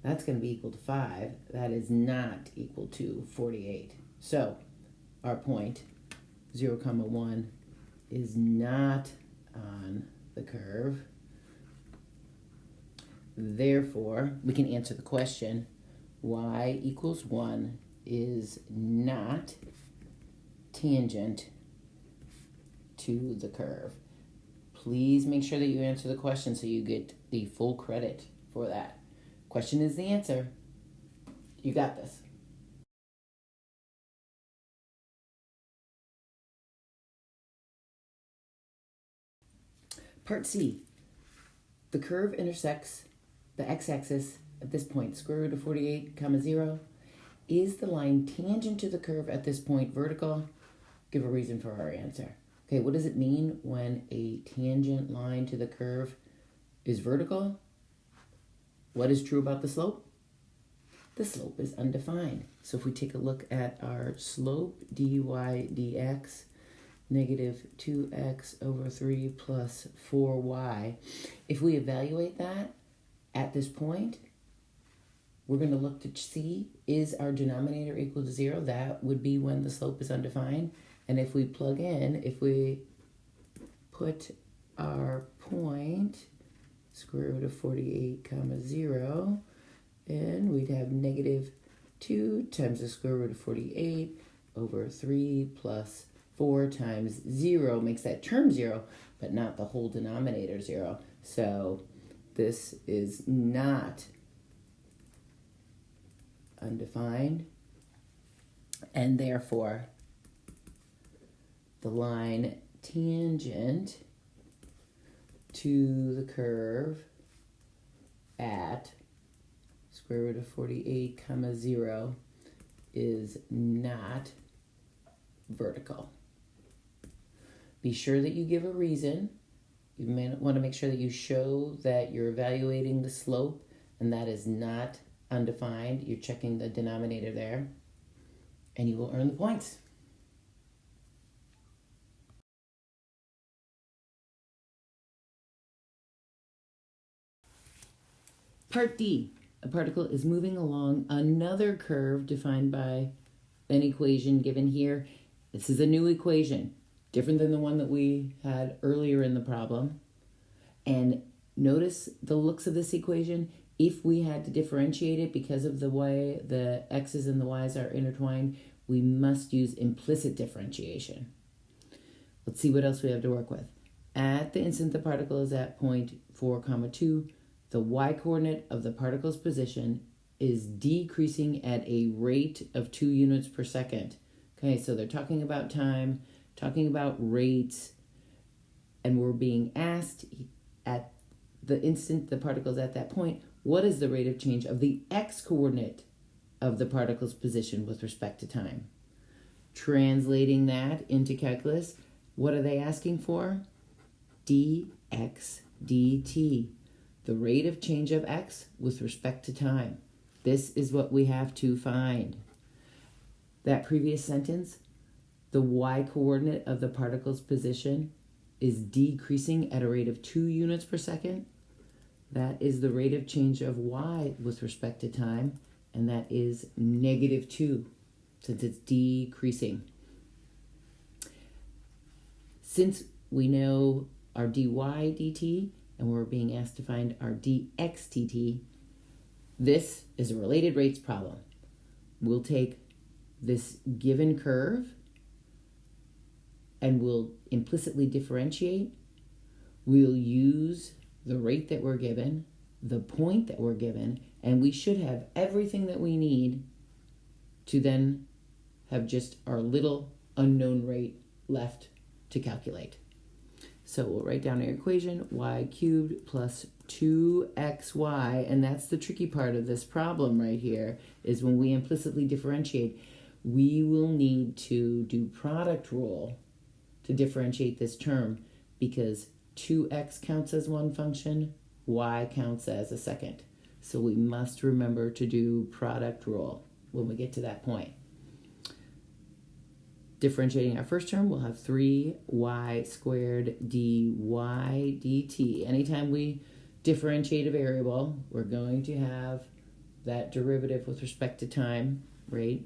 That's going to be equal to 5. That is not equal to 48. So our point, 0, 1, is not on the curve. Therefore, we can answer the question, y equals 1 is not tangent to the curve. Please make sure that you answer the question so you get the full credit for that. Question is the answer. You got this. Part C. The curve intersects the x-axis at this point, square root of 48, 0. Is the line tangent to the curve at this point vertical? Give a reason for our answer. Okay, what does it mean when a tangent line to the curve is vertical? What is true about the slope? The slope is undefined. So if we take a look at our slope, dy dx, negative 2x over 3 plus 4y. If we evaluate that at this point, we're going to look to see, is our denominator equal to 0? That would be when the slope is undefined. And if we plug in, if we put our point, square root of 48, 0, and we'd have negative 2 times the square root of 48 over 3 plus 4 times 0 makes that term 0, but not the whole denominator 0. So this is not undefined, and therefore the line tangent to the curve at square root of 48, 0 is not vertical. Be sure that you give a reason. You may want to make sure that you show that you're evaluating the slope and that is not undefined. You're checking the denominator there, and you will earn the points. Part D. A particle is moving along another curve defined by an equation given here. This is a new equation, different than the one that we had earlier in the problem. And notice the looks of this equation. If we had to differentiate it because of the way the x's and the y's are intertwined, we must use implicit differentiation. Let's see what else we have to work with. At the instant the particle is at point 4, 2, the y-coordinate of the particle's position is decreasing at a rate of 2 units per second. Okay, so they're talking about time, talking about rates, and we're being asked at the instant the particle is at that point, what is the rate of change of the x-coordinate of the particle's position with respect to time? Translating that into calculus, what are they asking for? dx dt, the rate of change of x with respect to time. This is what we have to find. That previous sentence, the y-coordinate of the particle's position is decreasing at a rate of 2 units per second. That is the rate of change of y with respect to time, and that is negative 2, since it's decreasing. Since we know our dy dt, and we're being asked to find our dx dt, this is a related rates problem. We'll take this given curve and we'll implicitly differentiate. We'll use the rate that we're given, the point that we're given, and we should have everything that we need to then have just our little unknown rate left to calculate. So we'll write down our equation, y cubed plus 2xy, and that's the tricky part of this problem right here, is when we implicitly differentiate, we will need to do product rule to differentiate this term, because 2x counts as one function, y counts as a second. So we must remember to do product rule when we get to that point. Differentiating our first term, we'll have 3y squared dy dt. Anytime we differentiate a variable, we're going to have that derivative with respect to time, right?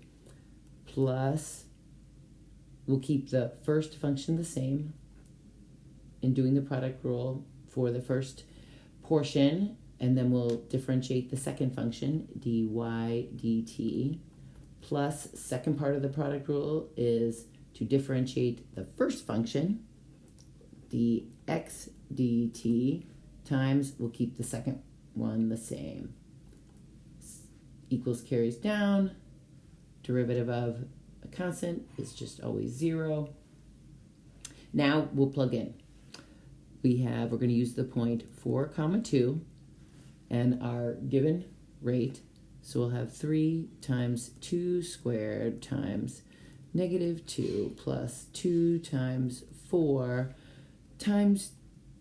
Plus, we'll keep the first function the same in doing the product rule for the first portion, and then we'll differentiate the second function, dy dt, plus second part of the product rule is to differentiate the first function, dx dt, times, we'll keep the second one the same. Equals carries down, derivative of a constant is just always 0. Now we'll plug in. We're going to use the point 4, 2, and our given rate. So we'll have 3 times 2 squared times -2 plus 2 times 4 times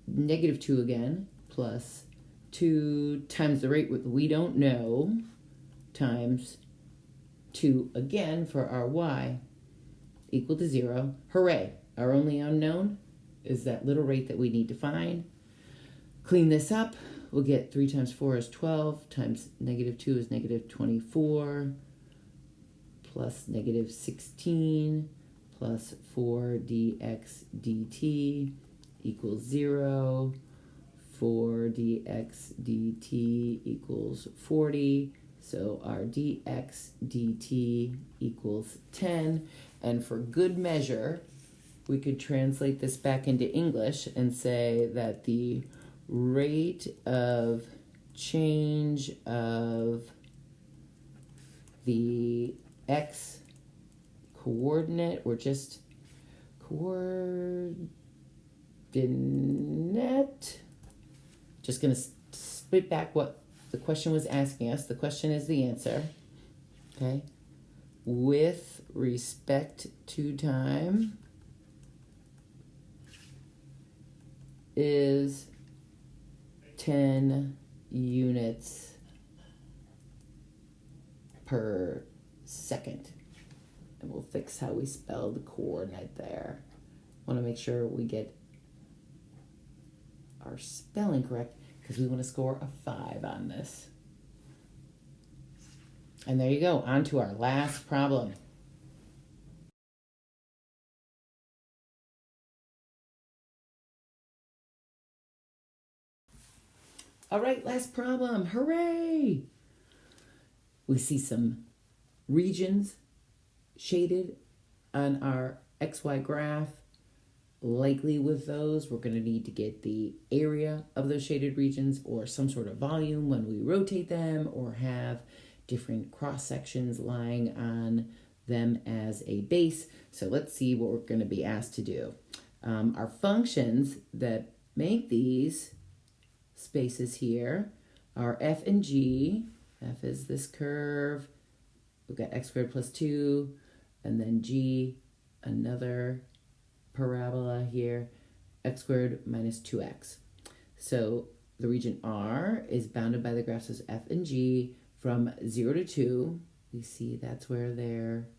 -2 again plus 2 times the rate we don't know times 2 again for our y equal to 0. Hooray! Our only unknown is that little rate that we need to find. Clean this up. We'll get 3 times 4 is 12 times -2 is -24 plus -16 plus 4 dx dt equals 0. 4 dx dt equals 40. So our dx dt equals 10. And for good measure, we could translate this back into English and say that the rate of change of the x coordinate, or just coordinate, just going to spit back what the question was asking us. The question is the answer, okay? With respect to time is 10 units per second. And we'll fix how we spell the coordinate there. Want to make sure we get our spelling correct because we want to score a 5 on this. And there you go, on to our last problem. All right, last problem. Hooray! We see some regions shaded on our XY graph. Likely with those, we're going to need to get the area of those shaded regions or some sort of volume when we rotate them or have different cross sections lying on them as a base. So let's see what we're going to be asked to do. Our functions that make these spaces here are f and g. F is this curve. We've got x squared plus 2, and then g, another parabola here, x squared minus 2x. So the region R is bounded by the graphs as f and g from 0 to 2. We see that's where their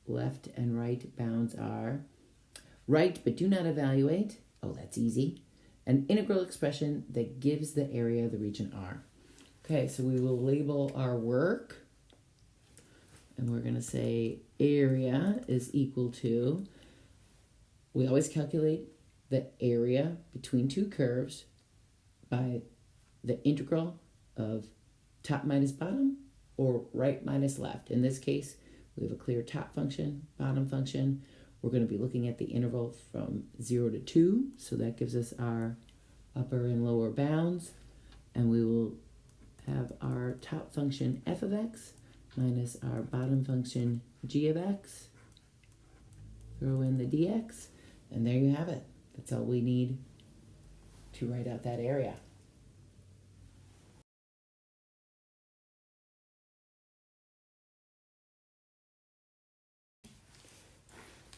left and right bounds are. Write but do not evaluate. Oh, that's easy. An integral expression that gives the area of the region R. Okay, so we will label our work, and we're going to say area is equal to, we always calculate the area between two curves by the integral of top minus bottom or right minus left. In this case, we have a clear top function, bottom function. We're going to be looking at the interval from 0 to 2, so that gives us our upper and lower bounds, and we will have our top function f of x minus our bottom function g of x. Throw in the dx, and there you have it. That's all we need to write out that area.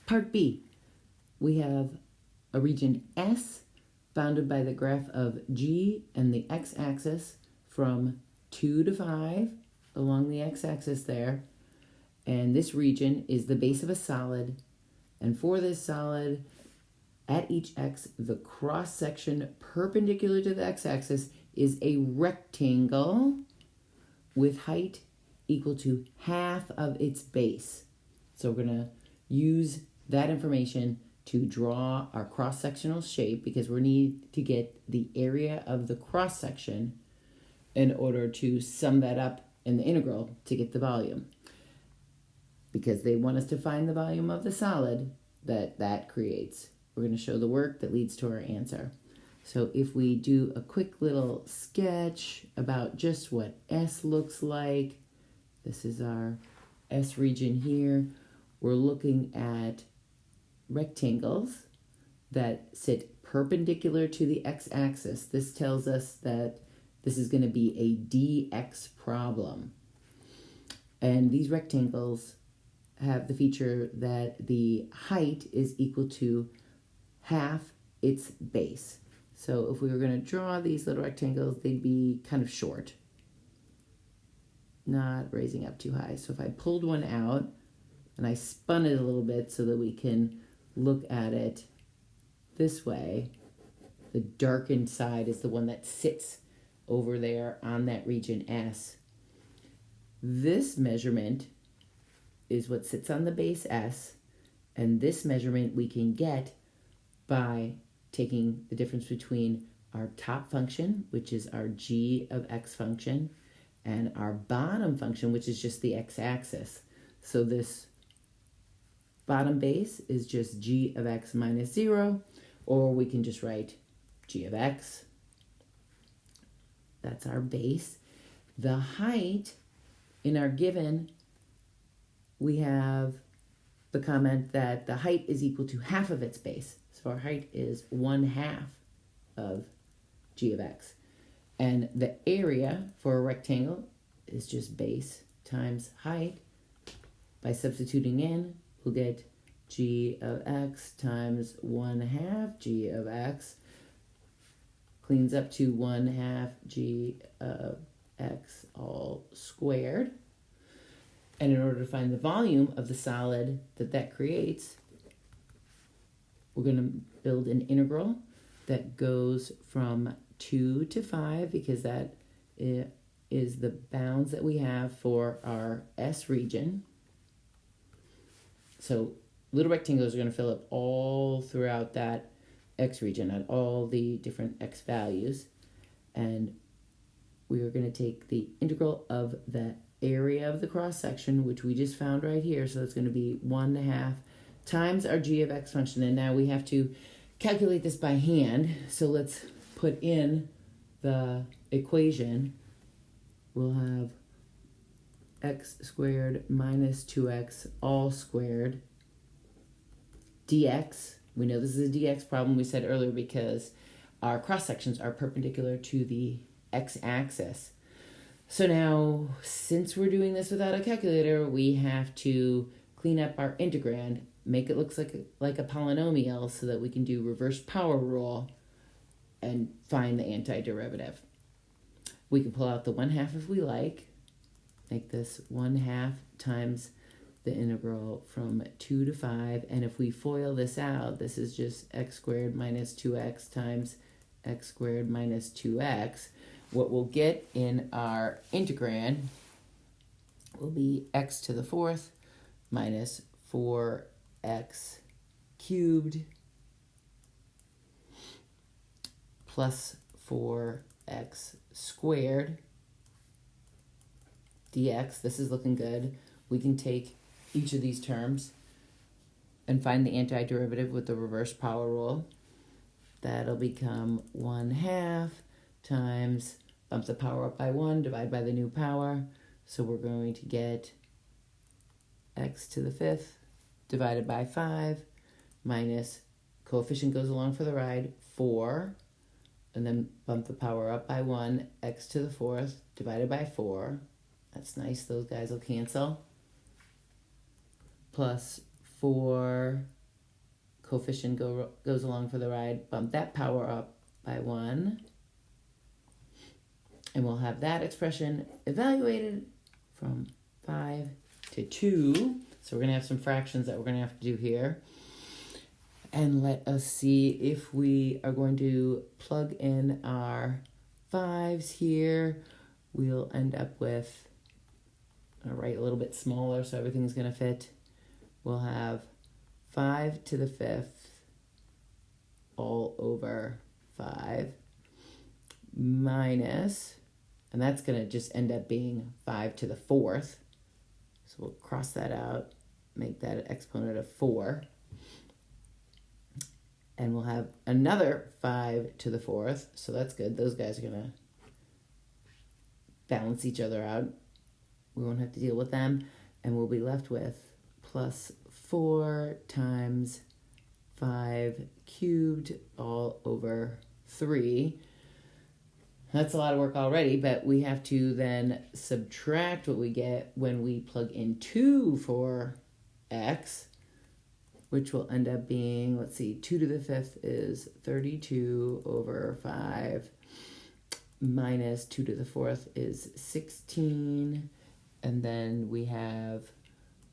Part B, we have a region S bounded by the graph of G and the x-axis from 2 to 5 along the x-axis there. And this region is the base of a solid. And for this solid, at each x, the cross-section perpendicular to the x-axis is a rectangle with height equal to half of its base. So we're going to use that information to draw our cross-sectional shape because we need to get the area of the cross-section in order to sum that up in the integral to get the volume. because they want us to find the volume of the solid that creates. We're going to show the work that leads to our answer. So if we do a quick little sketch about just what S looks like, this is our S region here. We're looking at rectangles that sit perpendicular to the x-axis. This tells us that this is going to be a dx problem. And these rectangles have the feature that the height is equal to half its base. So if we were going to draw these little rectangles, they'd be kind of short, not raising up too high. So if I pulled one out and I spun it a little bit so that we can look at it this way, the darkened side is the one that sits over there on that region S. This measurement is what sits on the base S, and this measurement we can get by taking the difference between our top function, which is our g of x function, and our bottom function, which is just the x-axis. So this bottom base is just g of x minus 0, or we can just write g of x. That's our base. The height in our given, we have the comment that the height is equal to half of its base. So our height is 1/2 of g of x. And the area for a rectangle is just base times height. By substituting in, we'll get g of x times 1/2 g of x. Cleans up to 1/2 g of x all squared. And in order to find the volume of the solid that creates, we're going to build an integral that goes from 2 to 5, because that is the bounds that we have for our S region. So little rectangles are going to fill up all throughout that X region at all the different X values. And we are going to take the integral of the area of the cross section, which we just found right here. So it's going to be 1/2 times our g of x function. And now we have to calculate this by hand. So let's put in the equation. We'll have x squared minus 2x all squared dx. We know this is a dx problem, we said earlier, because our cross sections are perpendicular to the x-axis. So now, since we're doing this without a calculator, we have to clean up our integrand, make it look like a polynomial so that we can do reverse power rule and find the antiderivative. We can pull out the 1/2 if we like, make this 1/2 times the integral from 2 to 5, and if we FOIL this out, this is just x squared minus 2x times x squared minus 2x. What we'll get in our integrand will be x to the 4th minus 4x cubed plus 4x squared dx. This is looking good. We can take each of these terms and find the antiderivative with the reverse power rule. That'll become 1/2 times, bump the power up by 1, divide by the new power. So we're going to get x to the 5th divided by 5 minus, coefficient goes along for the ride, 4, and then bump the power up by 1, x to the 4th divided by 4. That's nice, those guys will cancel. Plus 4, coefficient goes along for the ride, bump that power up by 1. And we'll have that expression evaluated from 5 to 2. So we're going to have some fractions that we're going to have to do here. And let us see if we are going to plug in our 5s here. We'll end up with, I'll write a little bit smaller so everything's going to fit. We'll have 5 to the 5th all over 5 minus, and that's going to just end up being 5 to the 4th. So we'll cross that out. make that an exponent of 4. And we'll have another 5 to the 4th, so that's good. Those guys are going to balance each other out. We won't have to deal with them, and we'll be left with plus 4 times 5 cubed all over 3. That's a lot of work already, but we have to then subtract what we get when we plug in 2 for x, which will end up being, let's see, 2 to the 5th is 32 over 5, minus 2 to the 4th is 16, and then we have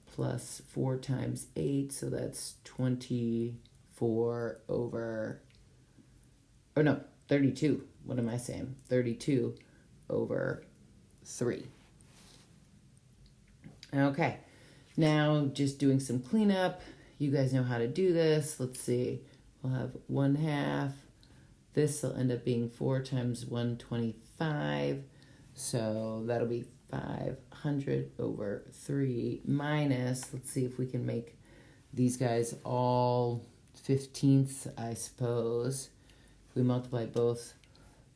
plus 4 times 8, so that's 24 over, oh no, 32. What am I saying? 32 over 3. Okay, now just doing some cleanup. You guys know how to do this. Let's see. We'll have 1/2. This will end up being 4 times 125. So that'll be 500 over 3 minus, let's see if we can make these guys all 15ths, I suppose. If we multiply both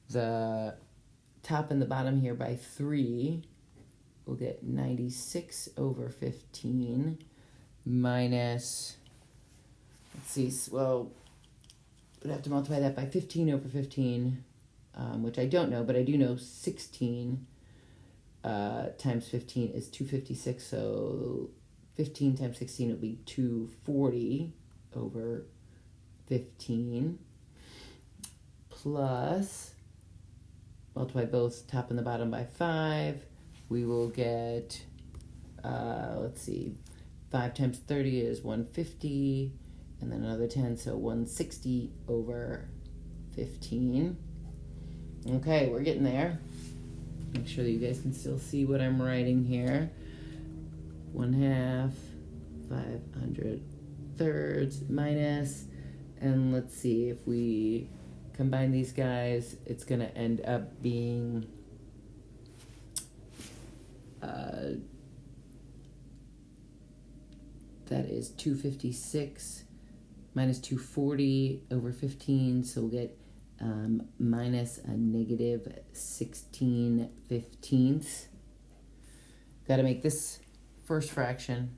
the top and the bottom here by 3, we'll get 96 over 15 minus, let's see, well, we'd have to multiply that by 15 over 15, which I don't know, but I do know 16 times 15 is 256, so 15 times 16 will be 240 over 15, plus, multiply both top and the bottom by 5, we will get, let's see, 5 times 30 is 150, and then another 10, so 160 over 15. Okay, we're getting there. Make sure that you guys can still see what I'm writing here. 1/2, 500 thirds minus, and let's see, if we combine these guys, it's going to end up being that is 256 minus 240 over 15, so we'll get minus a negative 16/15. Got to make this first fraction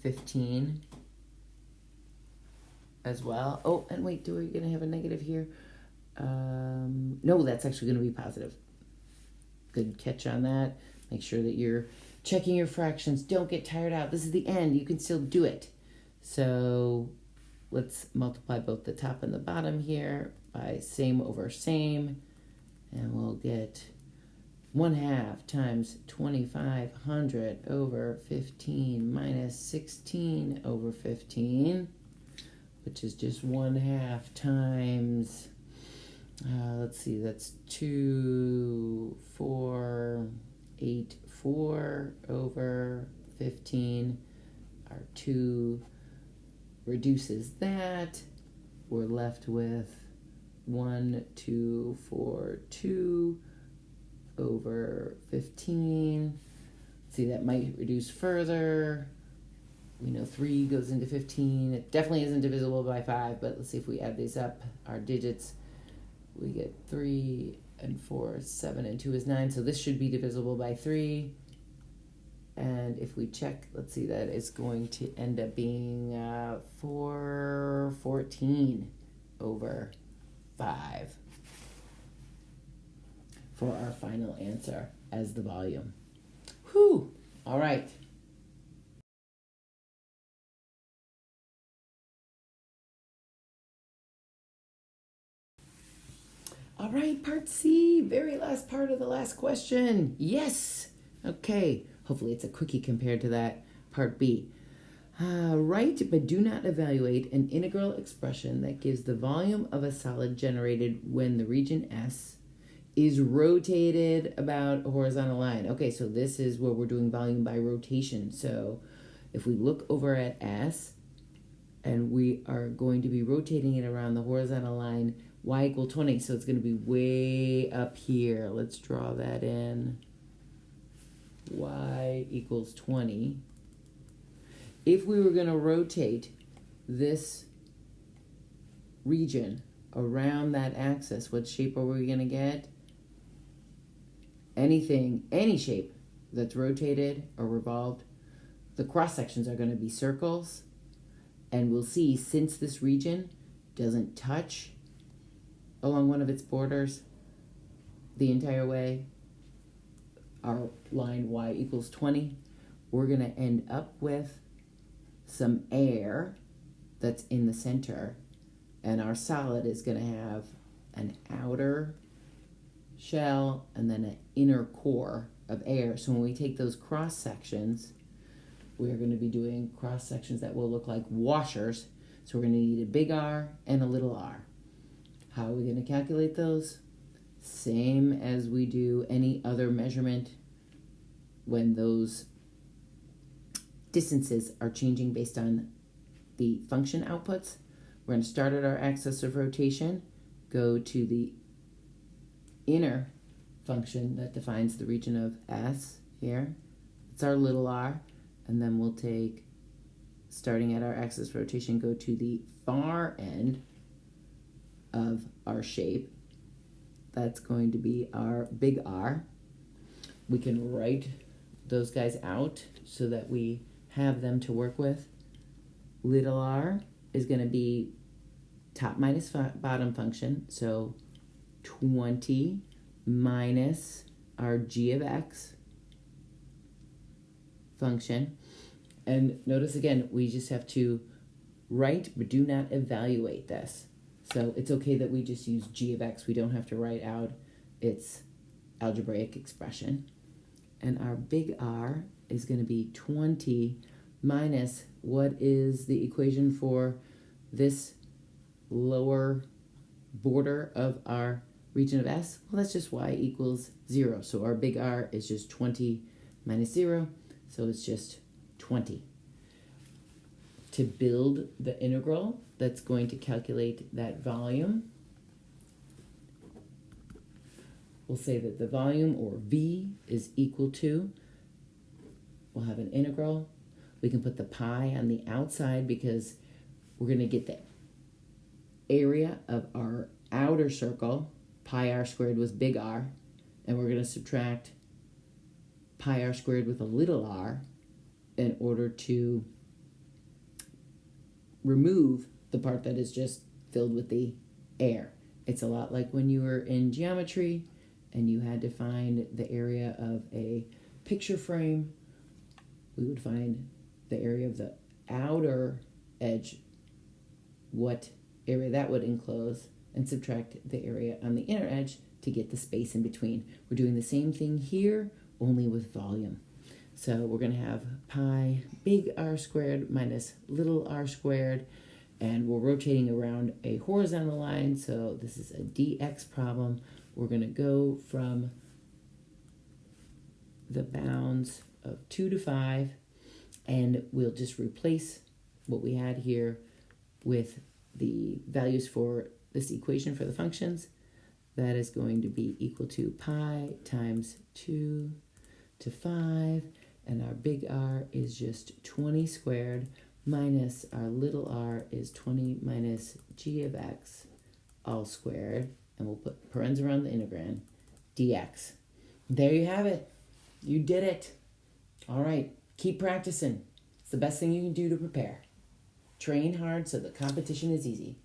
15 as well. Oh, and wait, do we going to have a negative here? No, that's actually going to be positive. Good catch on that. Make sure that you're checking your fractions. Don't get tired out. This is the end. You can still do it. So let's multiply both the top and the bottom here by same over same. And we'll get 1/2 times 2500 over 15 minus 16 over 15, which is just 1/2 times, let's see, that's 2484 over 15. Our 2 reduces that. We're left with 1242 over 15. See, that might reduce further. We know 3 goes into 15. It definitely isn't divisible by 5, but let's see if we add these up, our digits. We get 3 and 4, 7 and 2 is 9. So this should be divisible by 3. And if we check, let's see, that is going to end up being 414 over 5 for our final answer as the volume. Whew! All right. All right, part C, very last part of the last question. Yes! Okay, hopefully it's a quickie compared to that part B. Write but do not evaluate an integral expression that gives the volume of a solid generated when the region S is rotated about a horizontal line. Okay, so this is where we're doing volume by rotation. So if we look over at S, and we are going to be rotating it around the horizontal line, y equal 20, so it's going to be way up here. Let's draw that in. Y equals 20. if we were going to rotate this region around that axis, what shape are we going to get? Any shape that's rotated or revolved, the cross sections are going to be circles. And we'll see, since this region doesn't touch along one of its borders the entire way, our line y equals 20, we're going to end up with some air that's in the center, and our solid is going to have an outer shell and then an inner core of air. So when we take those cross sections, we're going to be doing cross sections that will look like washers. So we're going to need a big R and a little r. How are we going to calculate those? Same as we do any other measurement when those distances are changing based on the function outputs. We're going to start at our axis of rotation, go to the inner function that defines the region of S here. It's our little r. And then we'll take, starting at our axis of rotation, go to the far end of our shape. That's going to be our big R. We can write those guys out so that we have them to work with. Little r is going to be top minus bottom function, so 20 minus our g of x function. And notice again, we just have to write but do not evaluate this. So it's okay that we just use g of x. We don't have to write out its algebraic expression. And our big R is going to be 20 minus, what is the equation for this lower border of our region of S? Well, that's just y equals 0. So our big R is just 20 minus 0. So it's just 20. To build the integral that's going to calculate that volume, we'll say that the volume, or V, is equal to, we'll have an integral. We can put the pi on the outside because we're going to get the area of our outer circle. Pi r squared was big R, and we're going to subtract pi r squared with a little r in order to remove the part that is just filled with the air. It's a lot like when you were in geometry and you had to find the area of a picture frame. We would find the area of the outer edge, what area that would enclose, and subtract the area on the inner edge to get the space in between. We're doing the same thing here, only with volume. So we're going to have pi big R squared minus little r squared, and we're rotating around a horizontal line, so this is a dx problem. We're going to go from the bounds of 2 to 5, and we'll just replace what we had here with the values for this equation for the functions. That is going to be equal to pi times 2 to 5, and our big R is just 20 squared minus our little r is 20 minus g of x all squared, and we'll put parens around the integrand, dx. There you have it. You did it. All right, keep practicing. It's the best thing you can do to prepare. Train hard so the competition is easy.